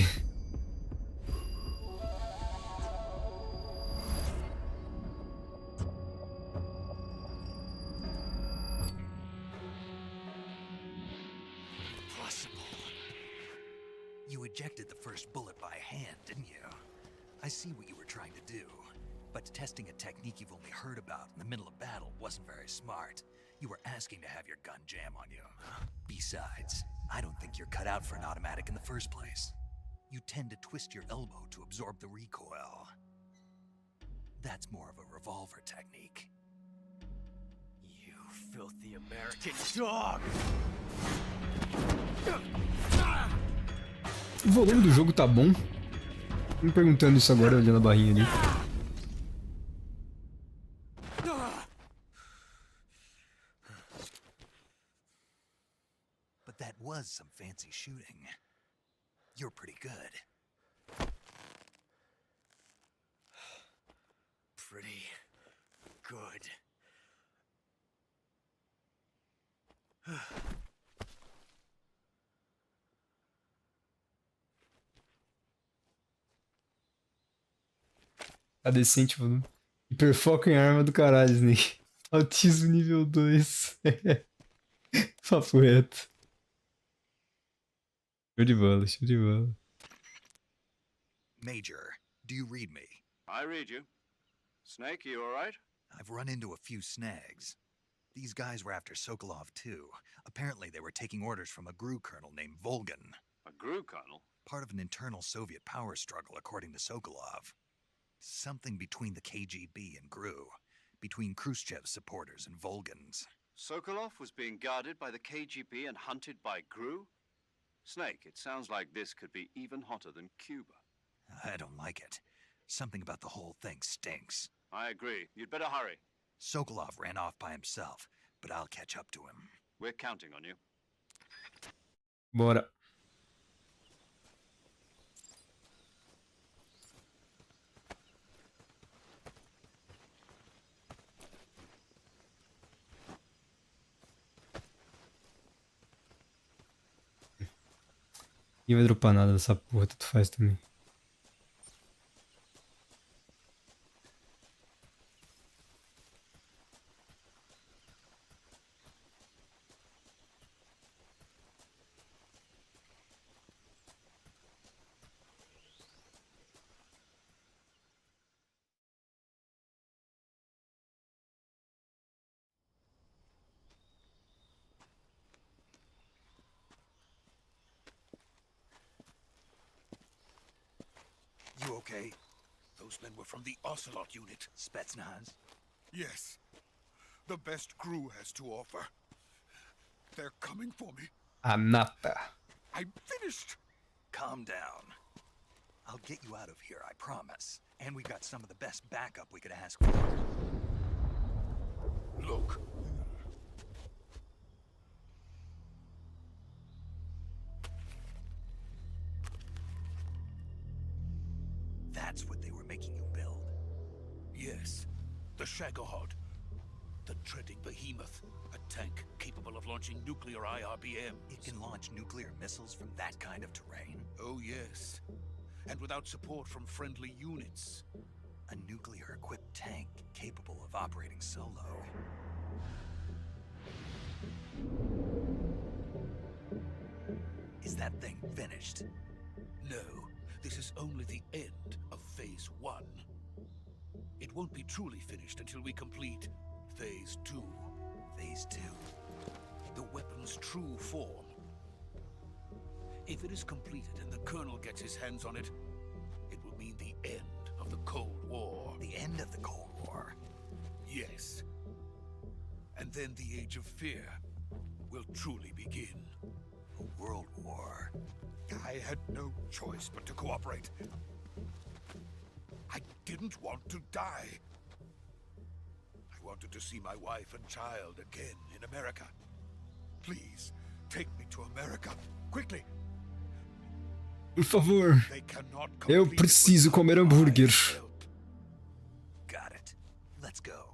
Impossible. You ejected the first bullet by hand, didn't you? I see what you were trying to do. But testing a technique you've only heard about in the middle of battle wasn't very smart. You were asking to have your gun jam on you. Besides, I don't think you're cut out for an automatic in the first place. You tend to twist your elbow to absorb the recoil. That's more of a revolver technique. You filthy American dog! O volume do jogo tá bom? Tô me perguntando isso agora, olhando a barrinha ali. But that was some fancy shooting. You're pretty good. Pretty good. Tá decente, mano. Hiperfoco em arma do caralho, Snake. Autismo nível 2. Papo reto. Show de bola, show de bola. Major, do you read me? I read you. Snake, you alright? I've run into a few snags. These guys were after Sokolov too. Apparently they were taking orders from a GRU colonel named Volgan. A GRU colonel? Part of an internal Soviet power struggle, according to Sokolov. Something between the KGB and GRU. Between Khrushchev's supporters and Volgan's. Sokolov was being guarded by the KGB and hunted by GRU? Snake, it sounds like this could be even hotter than Cuba. I don't like it. Something about the whole thing stinks. I agree. You'd better hurry. Sokolov ran off by himself, but I'll catch up to him. We're counting on you. Bora. Ninguém vai dropar nada dessa porra, tanto faz também. You okay? Those men were from the Ocelot unit. Spetsnaz? Yes. The best GRU has to offer. They're coming for me. A nata. I'm finished. Calm down. I'll get you out of here, I promise. And we've got some of the best backup we could ask for. Look. That's what they were making you build. Yes. The Shagohod. The treading behemoth. A tank capable of launching nuclear IRBM. It can launch nuclear missiles from that kind of terrain? Oh, yes. And without support from friendly units. A nuclear-equipped tank capable of operating solo. Is that thing finished? No. This is only the end of Phase 1. It won't be truly finished until we complete Phase 2. Phase 2? The weapon's true form. If it is completed and the Colonel gets his hands on it, it will mean the end of the Cold War. The end of the Cold War? Yes. And then the Age of Fear will truly begin. A world war. I had no choice but to cooperate. I didn't want to die. I wanted to see my wife and child again in America. Please, take me to America. Quickly. Por favor. They cannot Eu complete preciso without comer my hambúrguer. help. Got it. Let's go.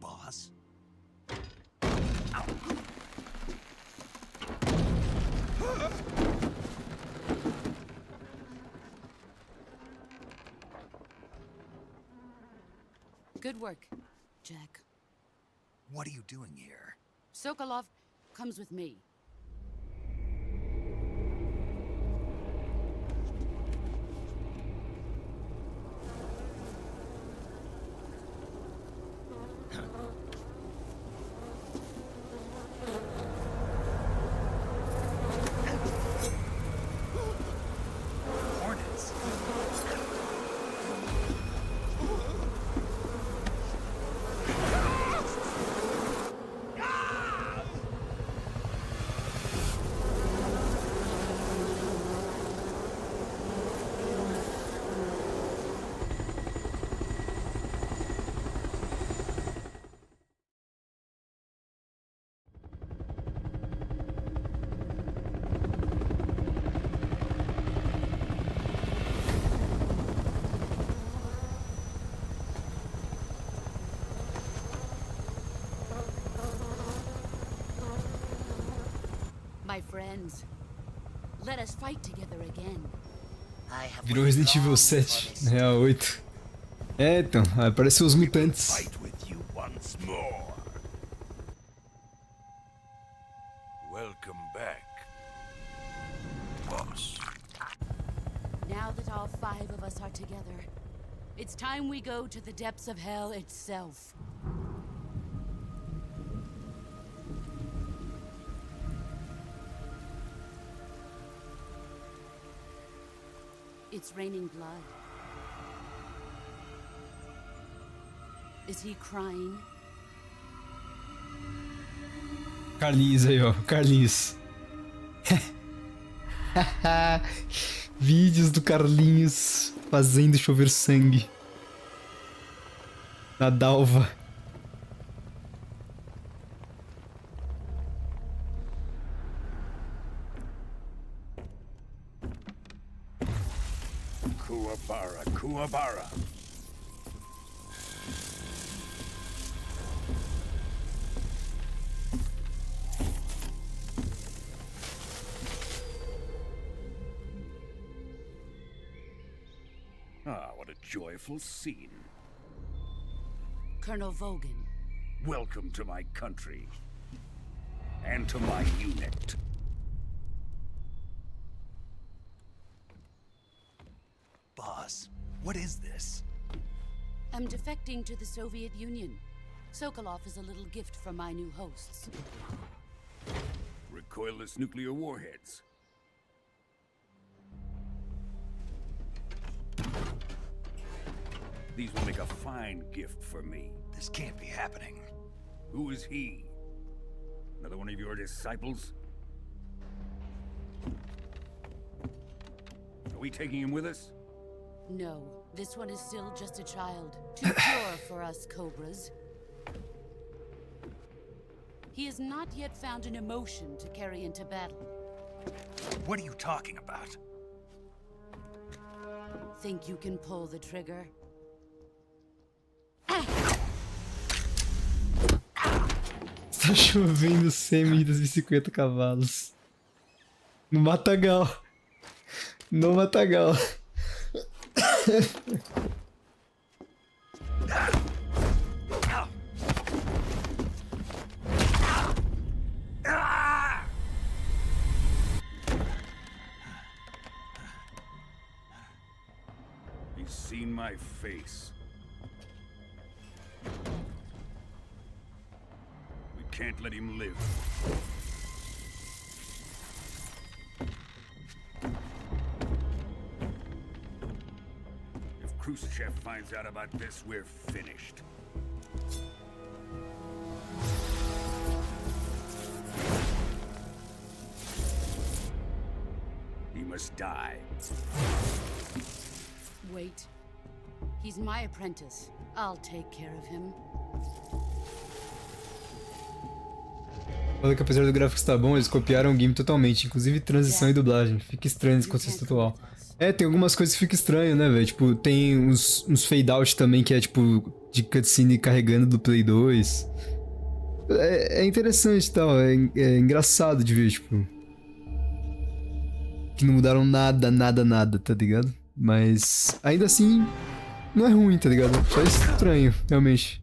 Boss? Good work, Jack. What are you doing here? Sokolov comes with me. ends. Let us fight together again. Virou Resident Evil 7, na real 8. É, então, apareceu os mutantes. Fight with you once more. Welcome back, boss. Now that all 5 of us are together, it's time we go to the depths of hell itself. It's raining blood. Is he crying? Carlinhos aí, ó. Carlinhos. Vídeos do Carlinhos fazendo chover sangue. Na dalva. Kuwabara, Kuwabara. Ah, what a joyful scene. Colonel Vogan. Welcome to my country. And to my unit. Boss, what is this? I'm defecting to the Soviet Union. Sokolov is a little gift from my new hosts. Recoilless nuclear warheads. These will make a fine gift for me. This can't be happening. Who is he? Another one of your disciples? Are we taking him with us? No, this one is still just a child. Too pure for us Cobras. He has not yet found an emotion to carry into battle. What are you talking about? Think you can pull the trigger? Está chovendo semi das 50 cavalos. No matagal. No matagal. He's seen my face. We can't let him live. If Khrushchev finds out about this, we're finished. He must die. Wait. He's my apprentice. I'll take care of him. Falei que apesar do gráfico estar bom, eles copiaram o game totalmente, inclusive transição e dublagem. Fica estranho nesse contexto atual. É, tem algumas coisas que fica estranho, né, velho? Tipo, tem uns fade out também que é tipo de cutscene carregando do Play 2. É interessante e tal, é engraçado de ver, tipo. Que não mudaram nada, tá ligado? Mas ainda assim, não é ruim, tá ligado? Só estranho, realmente.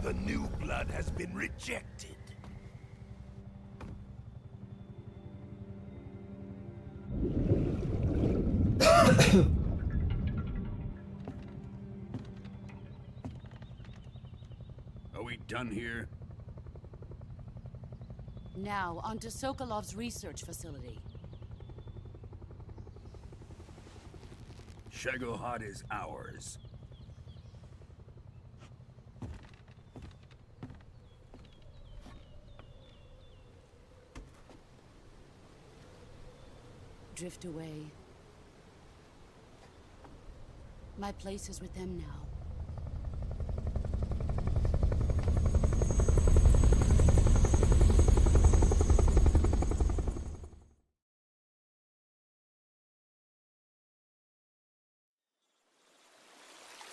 The new blood has been rejected. Are we done here? Now, onto Sokolov's research facility. Shagohod is ours. Drift away. My place is with them now.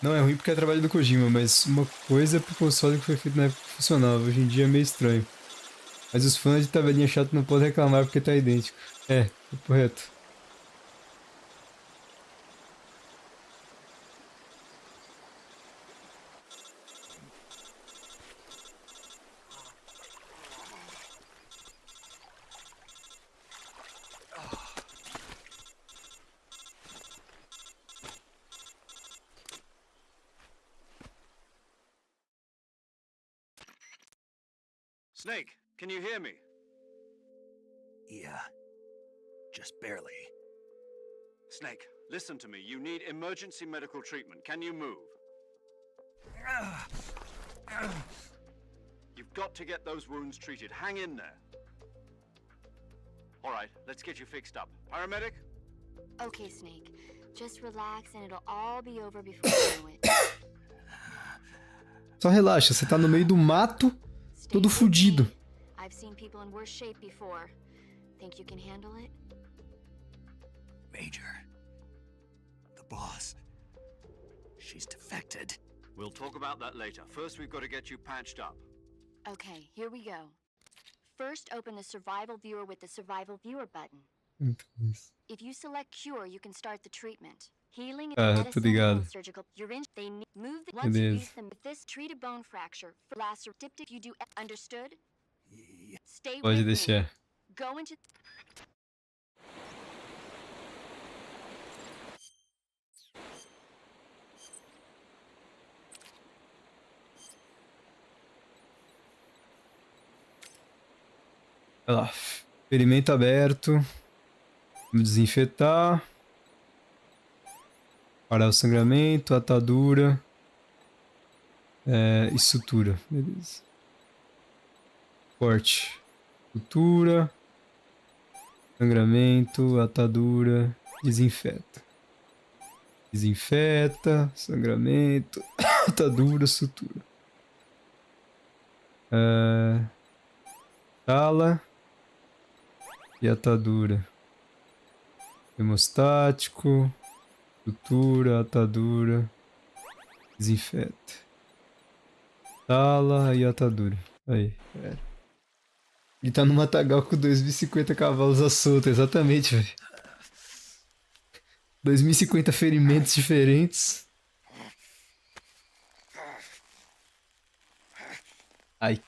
Não é ruim porque é trabalho do Kojima, mas uma coisa é pro console que foi feito na época que funcionava. Hoje em dia é meio estranho. Mas os fãs de tabelinha chata não podem reclamar porque tá idêntico. É correto. Snake, can you hear me? Yeah. Just barely. Snake, listen to me. You need emergency medical treatment. Can you move? You've got to get those wounds treated. Hang in there. All right, let's get you fixed up. Paramedic? Okay, Snake. Just relax and it'll all be over before you know it. Só relaxa, você tá no meio do mato, todo fudido. I've seen people in worse shape before. Think you can handle it? Major. The boss. She's defected. We'll talk about that later. First, we've got to get you patched up. Okay, here we go. First, open the survival viewer with the survival viewer button. If you select cure, you can start the treatment. Healing Tô ligado. and surgical. You're in. They move the once you use them with this treat a bone fracture. For last dip if you do understood? Stay Pode with deixar. me. Go into Olha lá. Ferimento aberto. Vamos desinfetar. Parar o sangramento, atadura. E sutura. Beleza. Corte. Sutura. Sangramento, atadura. Desinfeta. Desinfeta. Sangramento. Atadura, sutura. Tala. E atadura. Hemostático. Sutura, atadura. Desinfeta. Tala e atadura. Aí, pera. Ele tá no matagal com 2050 cavalos à solta, exatamente, velho. 2050 ferimentos diferentes. Ai.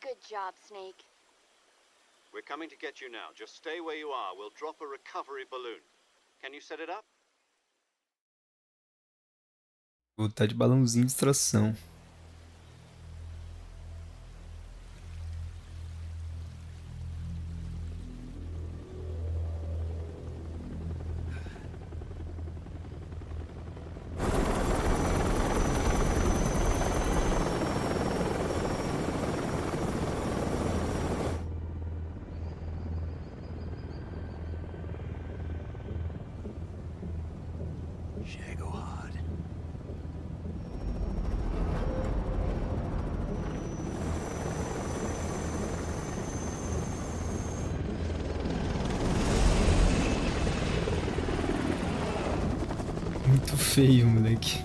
Good job, Snake. We're coming to get you now. Just stay where you are. We'll drop a recovery balloon. Can you set it up? Vou botar de balãozinho de extração. Muito feio, moleque.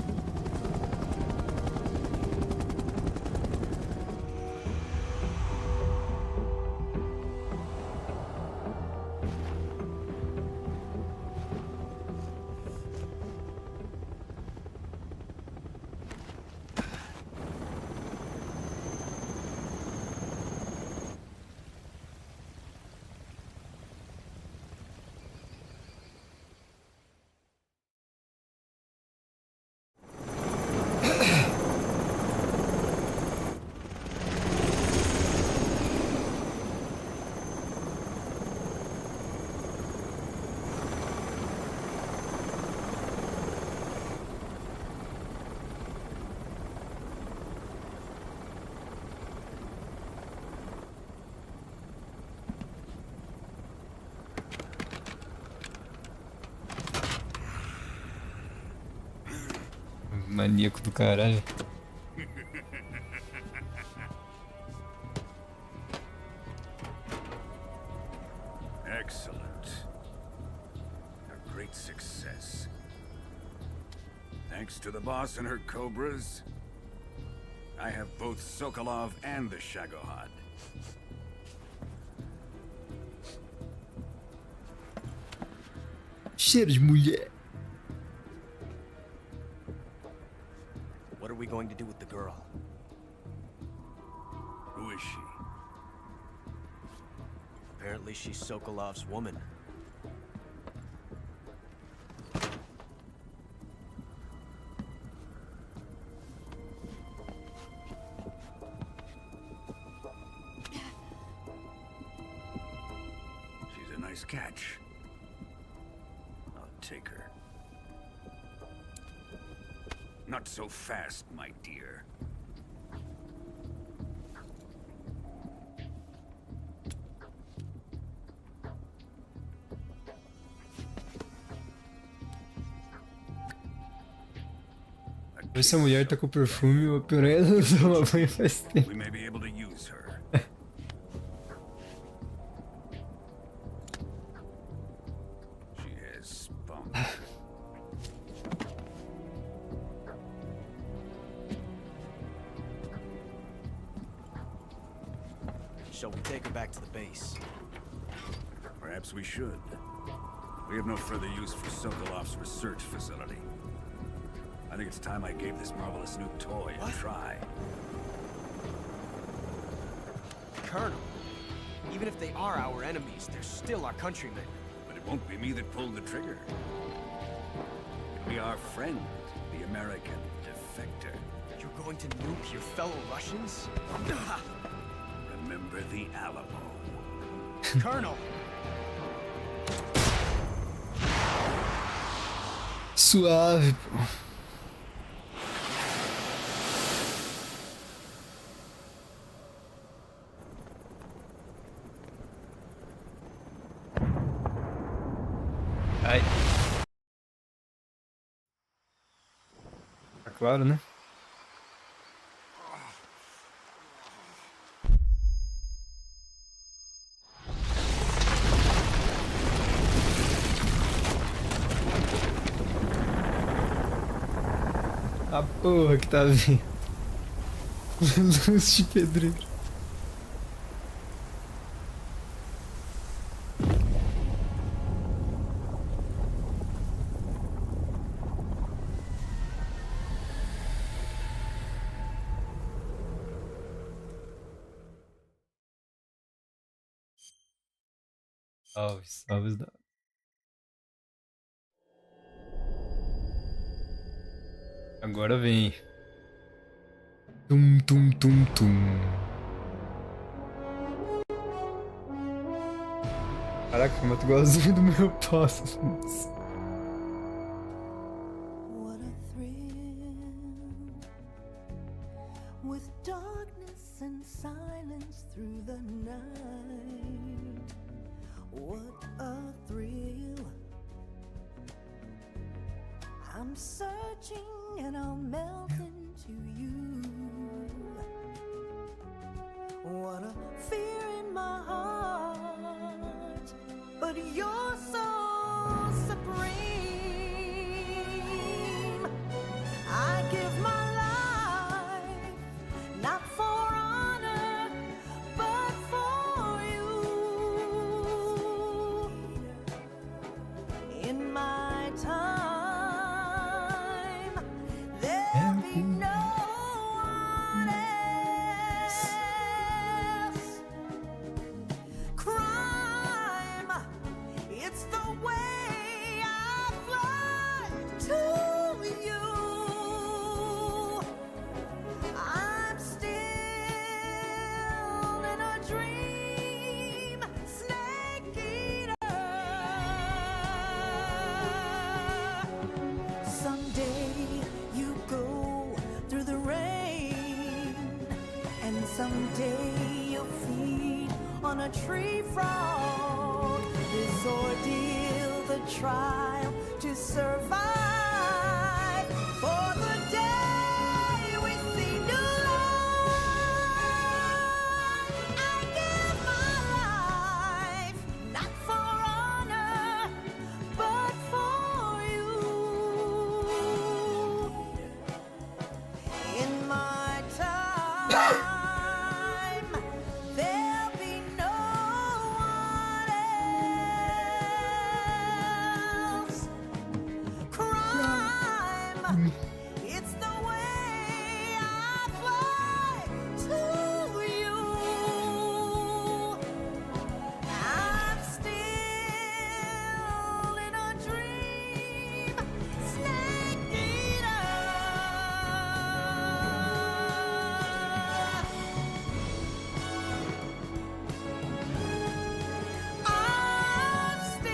Maníaco do caralho. Excellent. A great success. Thanks to the boss and her cobras, I have both Sokolov and the Shagohod. Cheiro de mulher. What are we going to do with the girl? Who is she? Apparently she's Sokolov's woman. She's a nice catch. I'll take her. Not so fast, my dear. Essa mulher tá com perfume, o piranha não toma banho faz tempo. We may be able to use her. She has spunk. Shall we take her back to the base? Perhaps we should. We have no further use for Sokolov's research facility. I think it's time I gave this marvelous new toy a try. Colonel, even if they are our enemies, they're still our countrymen. But it won't be me that pulled the trigger. It'll be our friend, the American defector. You're going to nuke your fellow Russians? Remember the Alamo. Colonel! Suave, pô. Ai. Tá claro, né? A porra que tá vindo. Luz de pedreiro. Salve, salve da. Agora vem. Tum, tum, tum, tum. Caraca, eu mato igualzinho do meu passo. What a thrill, with darkness and silence through the night. What a thrill. I'm searching and I'll melt into you. What a fear in my heart, but you're so supreme. I give my life, not for honor, but for you. In my time, there'll be no one else. Crime, it's the way I fly to you. I'm still in a dream, snake eater. Someday you go through the rain, and someday you'll feed on a tree frog. This ordeal, the trial to survive for the day. crime, there'll be no one else. Crime, it's the way I fly to you. I'm still in a dream, snake eater. I'm still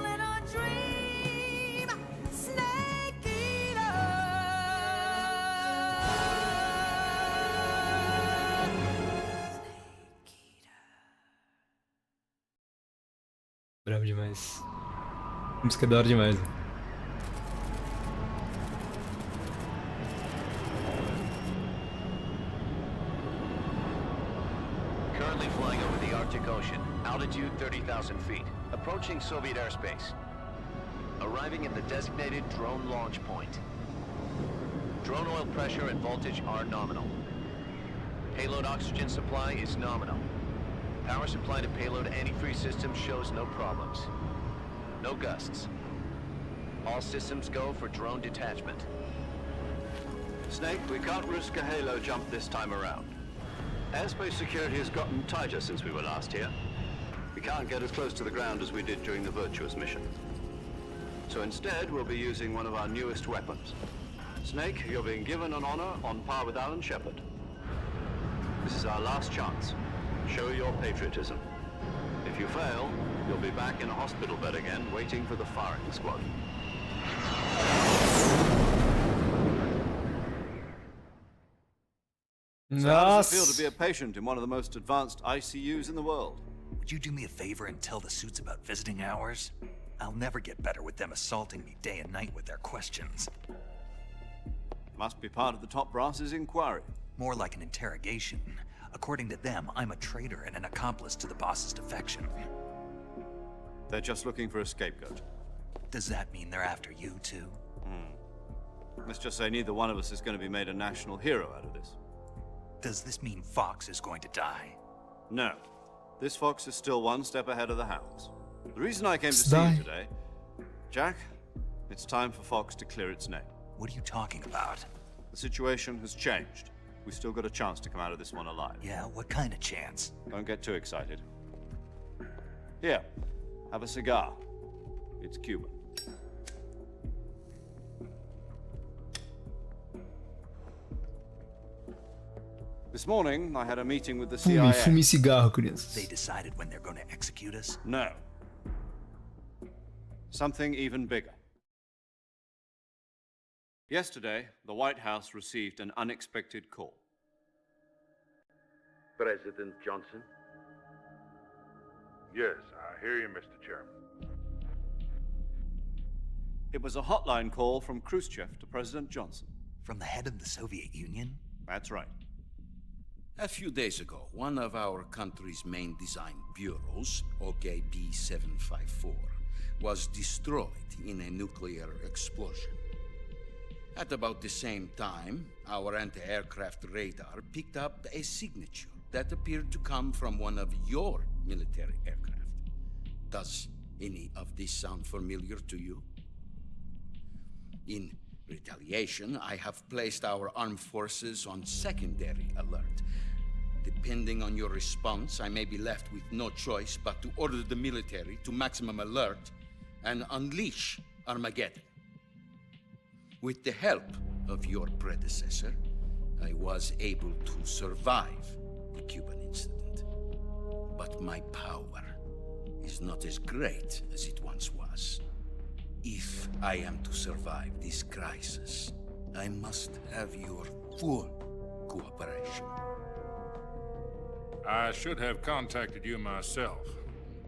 in a dream, snake eater. Bravo demais. Música da hora demais. Currently flying over the Arctic Ocean. Altitude 30,000 feet. Approaching Soviet airspace. Arriving at the designated drone launch point. Drone oil pressure and voltage are nominal. Payload oxygen supply is nominal. Power supply to payload antifreeze system shows no problems. No gusts. All systems go for drone detachment. Snake, we can't risk a halo jump this time around. Airspace security has gotten tighter since we were last here. We can't get as close to the ground as we did during the Virtuous mission. So instead, we'll be using one of our newest weapons. Snake, you're being given an honor on par with Alan Shepard. This is our last chance. Show your patriotism. If you fail, you'll be back in a hospital bed again, waiting for the firing squad. So how does it feel to be a patient in one of the most advanced ICUs in the world? Would you do me a favor and tell the suits about visiting hours? I'll never get better with them assaulting me day and night with their questions. Must be part of the top brass's inquiry. More like an interrogation. According to them, I'm a traitor and an accomplice to the boss's defection. They're just looking for a scapegoat. Does that mean they're after you too? Let's just say neither one of us is going to be made a national hero out of this. Does this mean Fox is going to die? No. This fox is still one step ahead of the hounds. The reason I came to see you today, Jack, it's time for Fox to clear its name. What are you talking about? The situation has changed. We've still got a chance to come out of this one alive. Yeah, what kind of chance? Don't get too excited. Here, have a cigar. It's Cuban. This morning, I had a meeting with the CIA. Fume cigarro, crianças. They decided when they're going to execute us? No. Something even bigger. Yesterday, the White House received an unexpected call. President Johnson? Yes, I hear you, Mr. Chairman. It was a hotline call from Khrushchev to President Johnson. From the head of the Soviet Union? That's right. A few days ago, one of our country's main design bureaus, OKB 754, was destroyed in a nuclear explosion. At about the same time, our anti-aircraft radar picked up a signature that appeared to come from one of your military aircraft. Does any of this sound familiar to you? In retaliation, I have placed our armed forces on secondary alert. Depending on your response, I may be left with no choice but to order the military to maximum alert and unleash Armageddon. With the help of your predecessor, I was able to survive the Cuban incident. But my power is not as great as it once was. If I am to survive this crisis, I must have your full cooperation. I should have contacted you myself.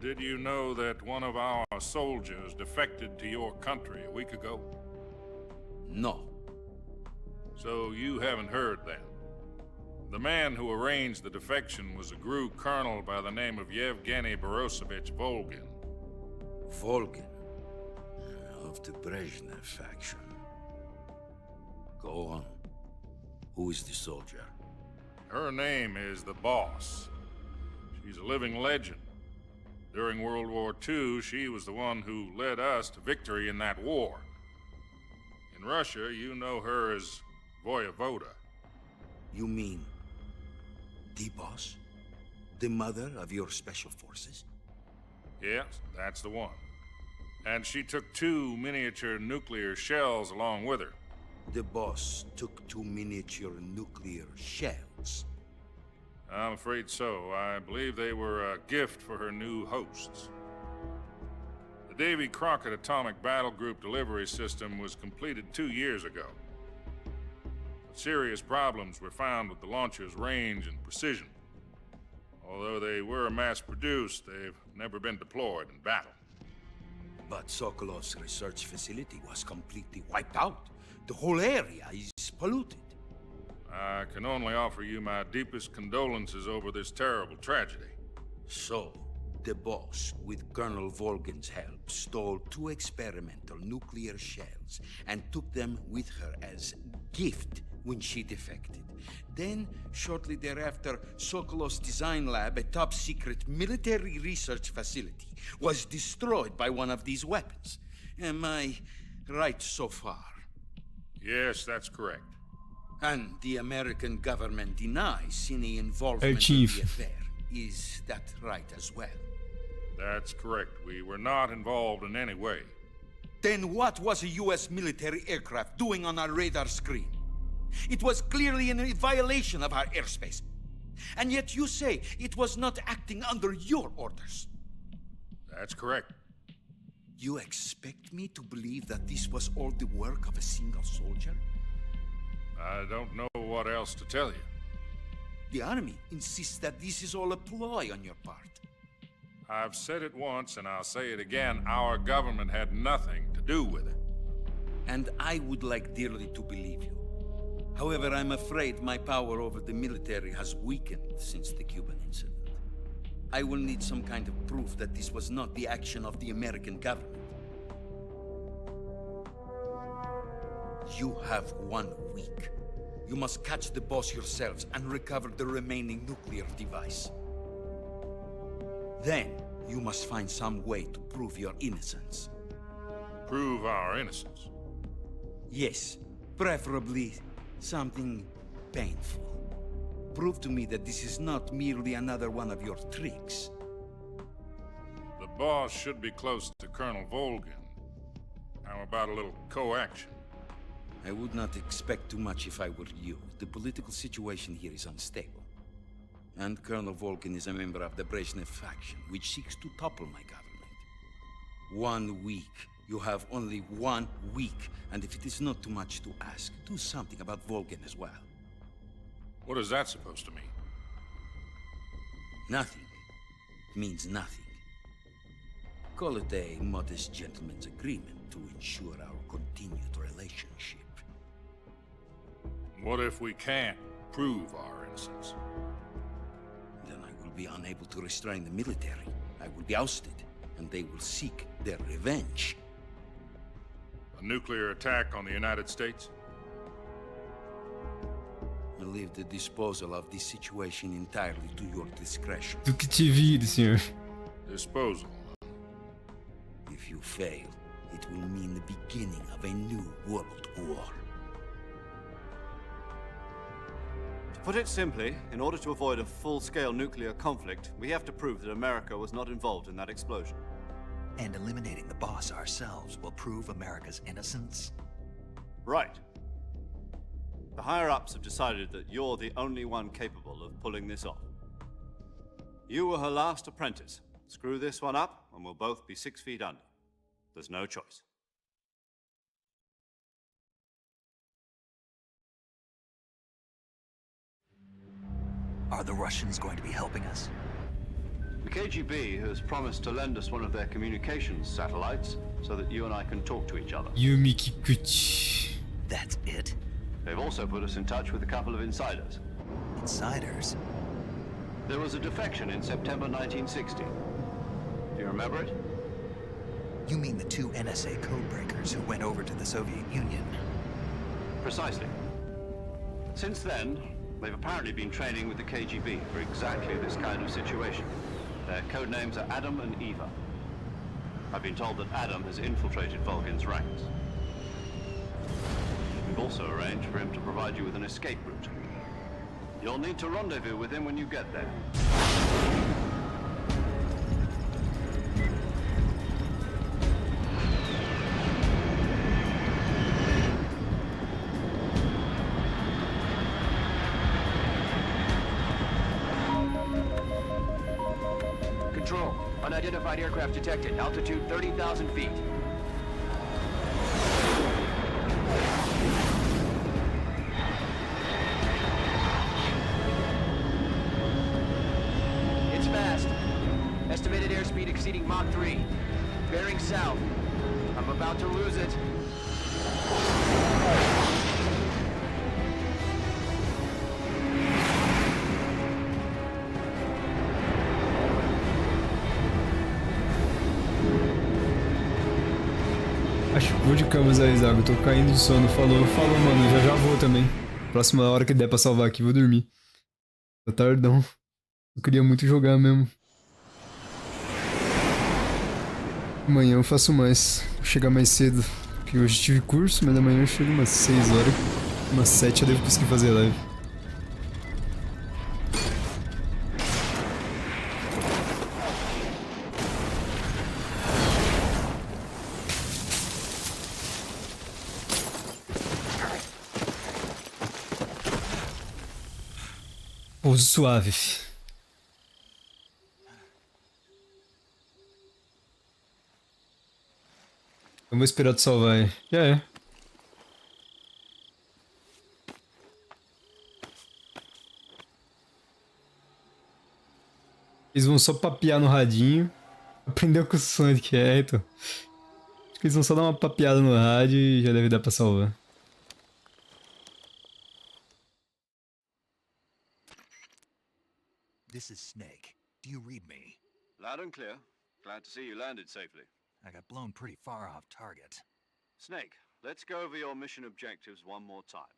Did you know that one of our soldiers defected to your country a week ago? No. So you haven't heard that. The man who arranged the defection was a GRU colonel by the name of Yevgeny Borosovich Volgin. Volgin? Of the Brezhnev faction. Go on. Who is the soldier? Her name is the Boss. She's a living legend. During World War II, she was the one who led us to victory in that war. In Russia, you know her as Voyevoda. You mean the Boss? The mother of your special forces? Yes, that's the one. And she took 2 miniature nuclear shells along with her. The Boss took 2 miniature nuclear shells? I'm afraid so. I believe they were a gift for her new hosts. The Davy Crockett Atomic Battle Group delivery system was completed 2 years ago. But serious problems were found with the launcher's range and precision. Although they were mass-produced, they've never been deployed in battle. But Sokolov's research facility was completely wiped out. The whole area is polluted. I can only offer you my deepest condolences over this terrible tragedy. So, the Boss, with Colonel Volgin's help, stole 2 experimental nuclear shells and took them with her as gift when she defected. Then, shortly thereafter, Sokolov's design lab, a top-secret military research facility, was destroyed by one of these weapons. Am I right so far? Yes, that's correct. And the American government denies any involvement in Chief. the affair. Is that right as well? That's correct. We were not involved in any way. Then what was a U.S. military aircraft doing on our radar screen? It was clearly in violation of our airspace. And yet you say it was not acting under your orders. That's correct. You expect me to believe that this was all the work of a single soldier? I don't know what else to tell you. The Army insists that this is all a ploy on your part. I've said it once and I'll say it again. Our government had nothing to do with it. And I would like dearly to believe you. However, I'm afraid my power over the military has weakened since the Cuban incident. I will need some kind of proof that this was not the action of the American government. You have 1 week. You must catch the Boss yourselves and recover the remaining nuclear device. Then, you must find some way to prove your innocence. Prove our innocence? Yes, preferably something painful. Prove to me that this is not merely another one of your tricks. The Boss should be close to Colonel Volgin. How about a little coaction? I would not expect too much if I were you. The political situation here is unstable. And Colonel Volgin is a member of the Brezhnev faction, which seeks to topple my government. 1 week. You have only 1 week. And if it is not too much to ask, do something about Volgin as well. What is that supposed to mean? Nothing. It means nothing. Call it a modest gentleman's agreement to ensure our continued relationship. What if we can't prove our innocence? Then I will be unable to restrain the military. I will be ousted, and they will seek their revenge. A nuclear attack on the United States? I leave the disposal of this situation entirely to your discretion. Do que te vire, senhor. Disposal. If you fail, it will mean the beginning of a new world war. To put it simply, in order to avoid a full-scale nuclear conflict, we have to prove that America was not involved in that explosion. And eliminating the Boss ourselves will prove America's innocence? Right. The higher-ups have decided that you're the only one capable of pulling this off. You were her last apprentice. Screw this one up, and we'll both be 6 feet under. There's no choice. Are the Russians going to be helping us? The KGB has promised to lend us one of their communications satellites so that you and I can talk to each other. Yumi Kikuchi. That's it? They've also put us in touch with a couple of insiders. Insiders? There was a defection in September 1960. Do you remember it? You mean the 2 NSA codebreakers who went over to the Soviet Union? Precisely. Since then, they've apparently been training with the KGB for exactly this kind of situation. Their code names are Adam and Eva. I've been told that Adam has infiltrated Volgin's ranks. We've also arranged for him to provide you with an escape route. You'll need to rendezvous with him when you get there. Control. Unidentified aircraft detected. Altitude 30,000 feet. It's fast. Estimated airspeed exceeding Mach 3. Bearing south. I'm about to lose it. Acho que vou de camas aí, Zago. Tô caindo de sono. Falou, mano. Já vou também. Próxima hora que der pra salvar aqui, vou dormir. Tá tardão. Eu queria muito jogar mesmo. Amanhã eu faço mais. Vou chegar mais cedo. Porque hoje tive curso, mas amanhã eu chego umas 6 horas. Umas 7 eu devo conseguir fazer live. Pouso suave. Eu vou esperar tu salvar aí. Já é. Eles vão só papear no radinho. Aprender com o som que é, então. Acho que eles vão só dar uma papeada no rádio e já deve dar pra salvar. This is Snake. Do you read me? Loud and clear. Glad to see you landed safely. I got blown pretty far off target. Snake, let's go over your mission objectives one more time.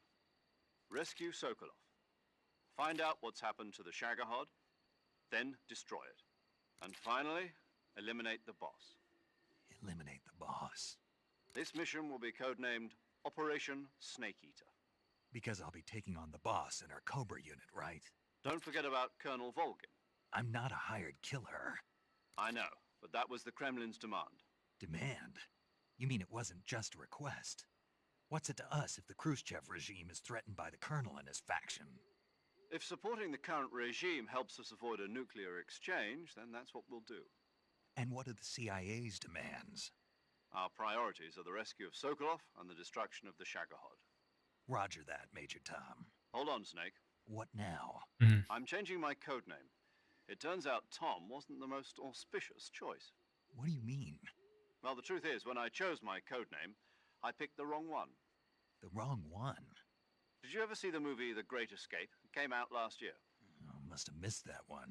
Rescue Sokolov. Find out what's happened to the Shagohod, then destroy it. And finally, eliminate the boss. Eliminate the boss. This mission will be codenamed Operation Snake Eater. Because I'll be taking on the boss in our Cobra unit, right? Don't forget about Colonel Volgin. I'm not a hired killer. I know, but that was the Kremlin's demand. Demand? You mean it wasn't just a request? What's it to us if the Khrushchev regime is threatened by the Colonel and his faction? If supporting the current regime helps us avoid a nuclear exchange, then that's what we'll do. And what are the CIA's demands? Our priorities are the rescue of Sokolov and the destruction of the Shagohod. Roger that, Major Tom. Hold on, Snake. What now? I'm changing my codename. It turns out Tom wasn't the most auspicious choice. What do you mean? Well, the truth is, when I chose my codename, I picked the wrong one. The wrong one? Did you ever see the movie The Great Escape? It came out last year. Oh, must have missed that one.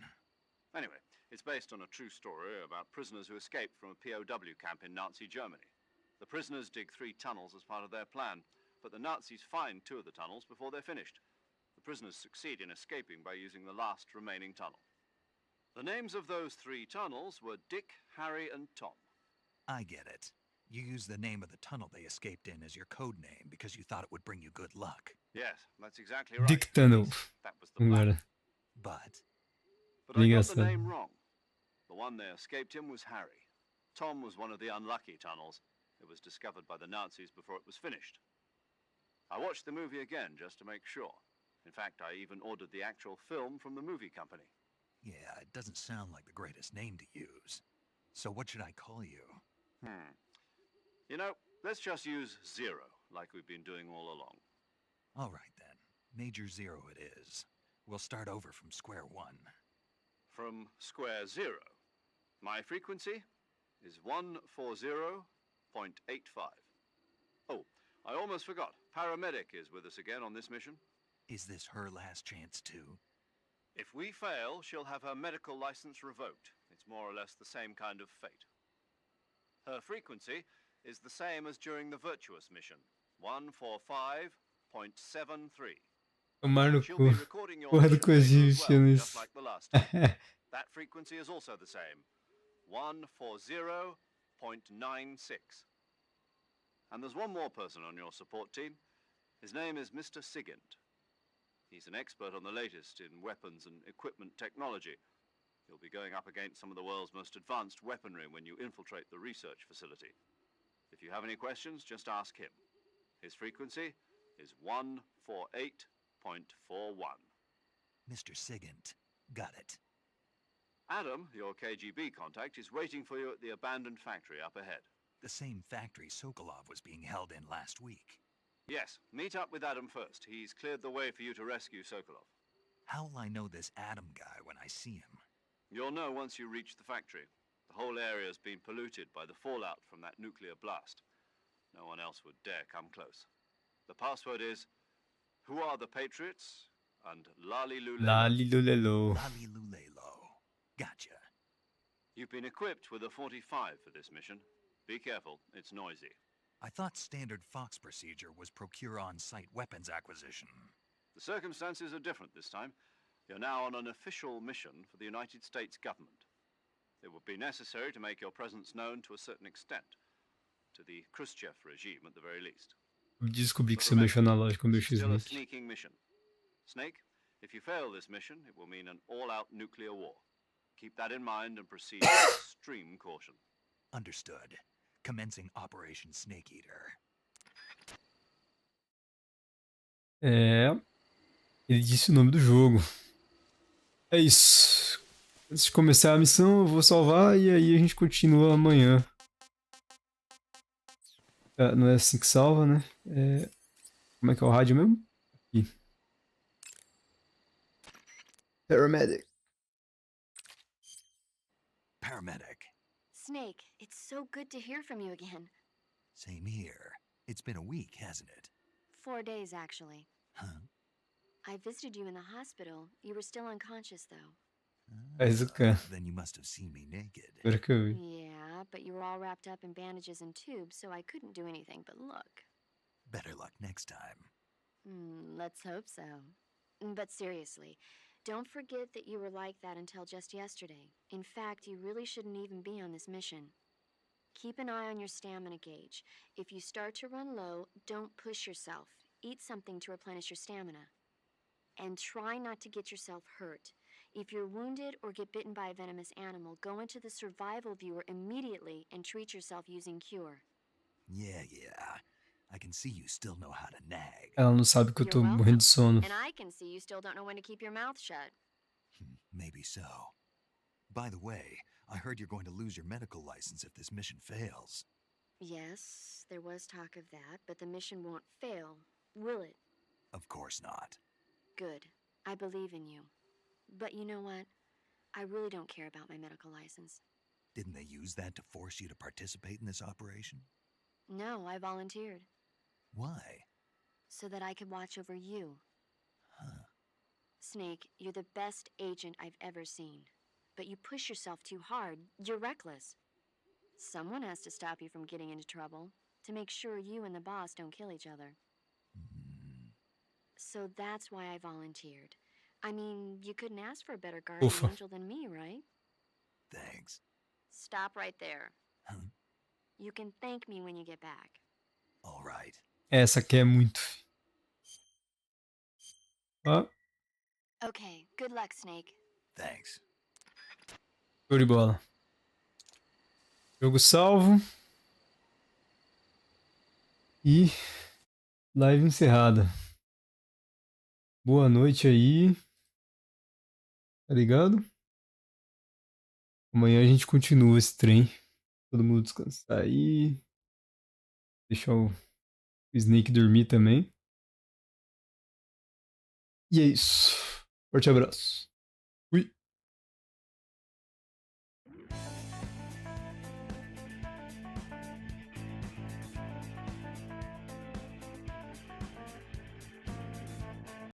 Anyway, it's based on a true story about prisoners who escaped from a POW camp in Nazi Germany. The prisoners dig 3 tunnels as part of their plan, but the Nazis find 2 of the tunnels before they're finished. The prisoners succeed in escaping by using the last remaining tunnel. The names of those 3 tunnels were Dick, Harry, and Tom. I get it. You used the name of the tunnel they escaped in as your code name because you thought it would bring you good luck. Yes, that's exactly right. Dick Tunnel. That was the plan. But I got the name wrong. The one they escaped in was Harry. Tom was one of the unlucky tunnels. It was discovered by the Nazis before it was finished. I watched the movie again just to make sure. In fact, I even ordered the actual film from the movie company. yeah, it doesn't sound like the greatest name to use. So what should I call you? You know, let's just use Zero, like we've been doing all along. All right then. Major Zero it is. We'll start over from square one. From square zero. My frequency is 140.85. Oh, I almost forgot. Paramedic is with us again on this mission. Is this her last chance too? If we fail, she'll have her medical license revoked. It's more or less the same kind of fate. Her frequency is the same as during the Virtuous mission, 145.73. Tomar no She'll cu. be recording your Porra do mission data as Kojima well, enfiando just isso. like the last time. That frequency is also the same. 140.96. And there's one more person on your support team. His name is Mr. Sigint. He's an expert on the latest in weapons and equipment technology. You'll be going up against some of the world's most advanced weaponry when you infiltrate the research facility. If you have any questions, just ask him. His frequency is 148.41. Mr. Sigint. Got it. Adam, your KGB contact, is waiting for you at the abandoned factory up ahead. The same factory Sokolov was being held in last week. Yes, meet up with Adam first. He's cleared the way for you to rescue Sokolov. How'll I know this Adam guy when I see him? You'll know once you reach the factory. The whole area's been polluted by the fallout from that nuclear blast. No one else would dare come close. The password is, "Who are the Patriots?" and Lali Lulelo. Lalilulelo. Lali Lulelo. Gotcha. You've been equipped with a 45 for this mission. Be careful, it's noisy. I thought standard Fox procedure was procure on-site weapons acquisition. The circumstances are different this time. You're now on an official mission for the United States government. It would be necessary to make your presence known to a certain extent. To the Khrushchev regime, at the very least. Descobri que você mexeu na loja com o meu Still a X-Nick. sneaking mission. Snake, if you fail this mission, it will mean an all-out nuclear war. Keep that in mind and proceed with extreme caution. Understood. Commencing Operation Snake Eater. É. Ele disse o nome do jogo. É isso. Antes de começar a missão, eu vou salvar e aí a gente continua amanhã. Ah, não é assim que salva, né? Como é que é o rádio mesmo? Aqui. Paramedic. Paramedic. Snake, it's so good to hear from you again. Same here. It's been a week, hasn't it? 4 days, actually. Huh? I visited you in the hospital. You were still unconscious, though. Faz o quê? Then you must have seen me naked. Agora que eu vi. Yeah, but you were all wrapped up in bandages and tubes, so I couldn't do anything but look. Better luck next time. Let's hope so. But seriously, don't forget that you were like that until just yesterday. In fact, you really shouldn't even be on this mission. Keep an eye on your stamina gauge. If you start to run low, don't push yourself. Eat something to replenish your stamina. And try not to get yourself hurt. If you're wounded or get bitten by a venomous animal, go into the survival viewer immediately and treat yourself using Cure. Yeah. I can see you still know how to nag. Ela não sabe que eu tô morrendo de sono. And I can see you still don't know when to keep your mouth shut. Maybe so. By the way, I heard you're going to lose your medical license if this mission fails. Yes, there was talk of that, but the mission won't fail, will it? Of course not. Good. I believe in you. But you know what? I really don't care about my medical license. Didn't they use that to force you to participate in this operation? No, I volunteered. Why? So that I could watch over you. Huh. Snake, you're the best agent I've ever seen. But you push yourself too hard. You're reckless. Someone has to stop you from getting into trouble, to make sure you and the boss don't kill each other. So that's why I volunteered. I mean, you couldn't ask for a better guardian angel than me, right? Thanks. Stop right there. Huh? You can thank me when you get back. All right. Essa aqui é muito. Ó, Okay, good luck, Snake. Thanks. show de bola. Jogo salvo. E live encerrada. Boa noite aí. Tá ligado? Amanhã a gente continua esse trem. Todo mundo descansar aí. Deixar o Snake dormir também. E é isso. Forte abraço.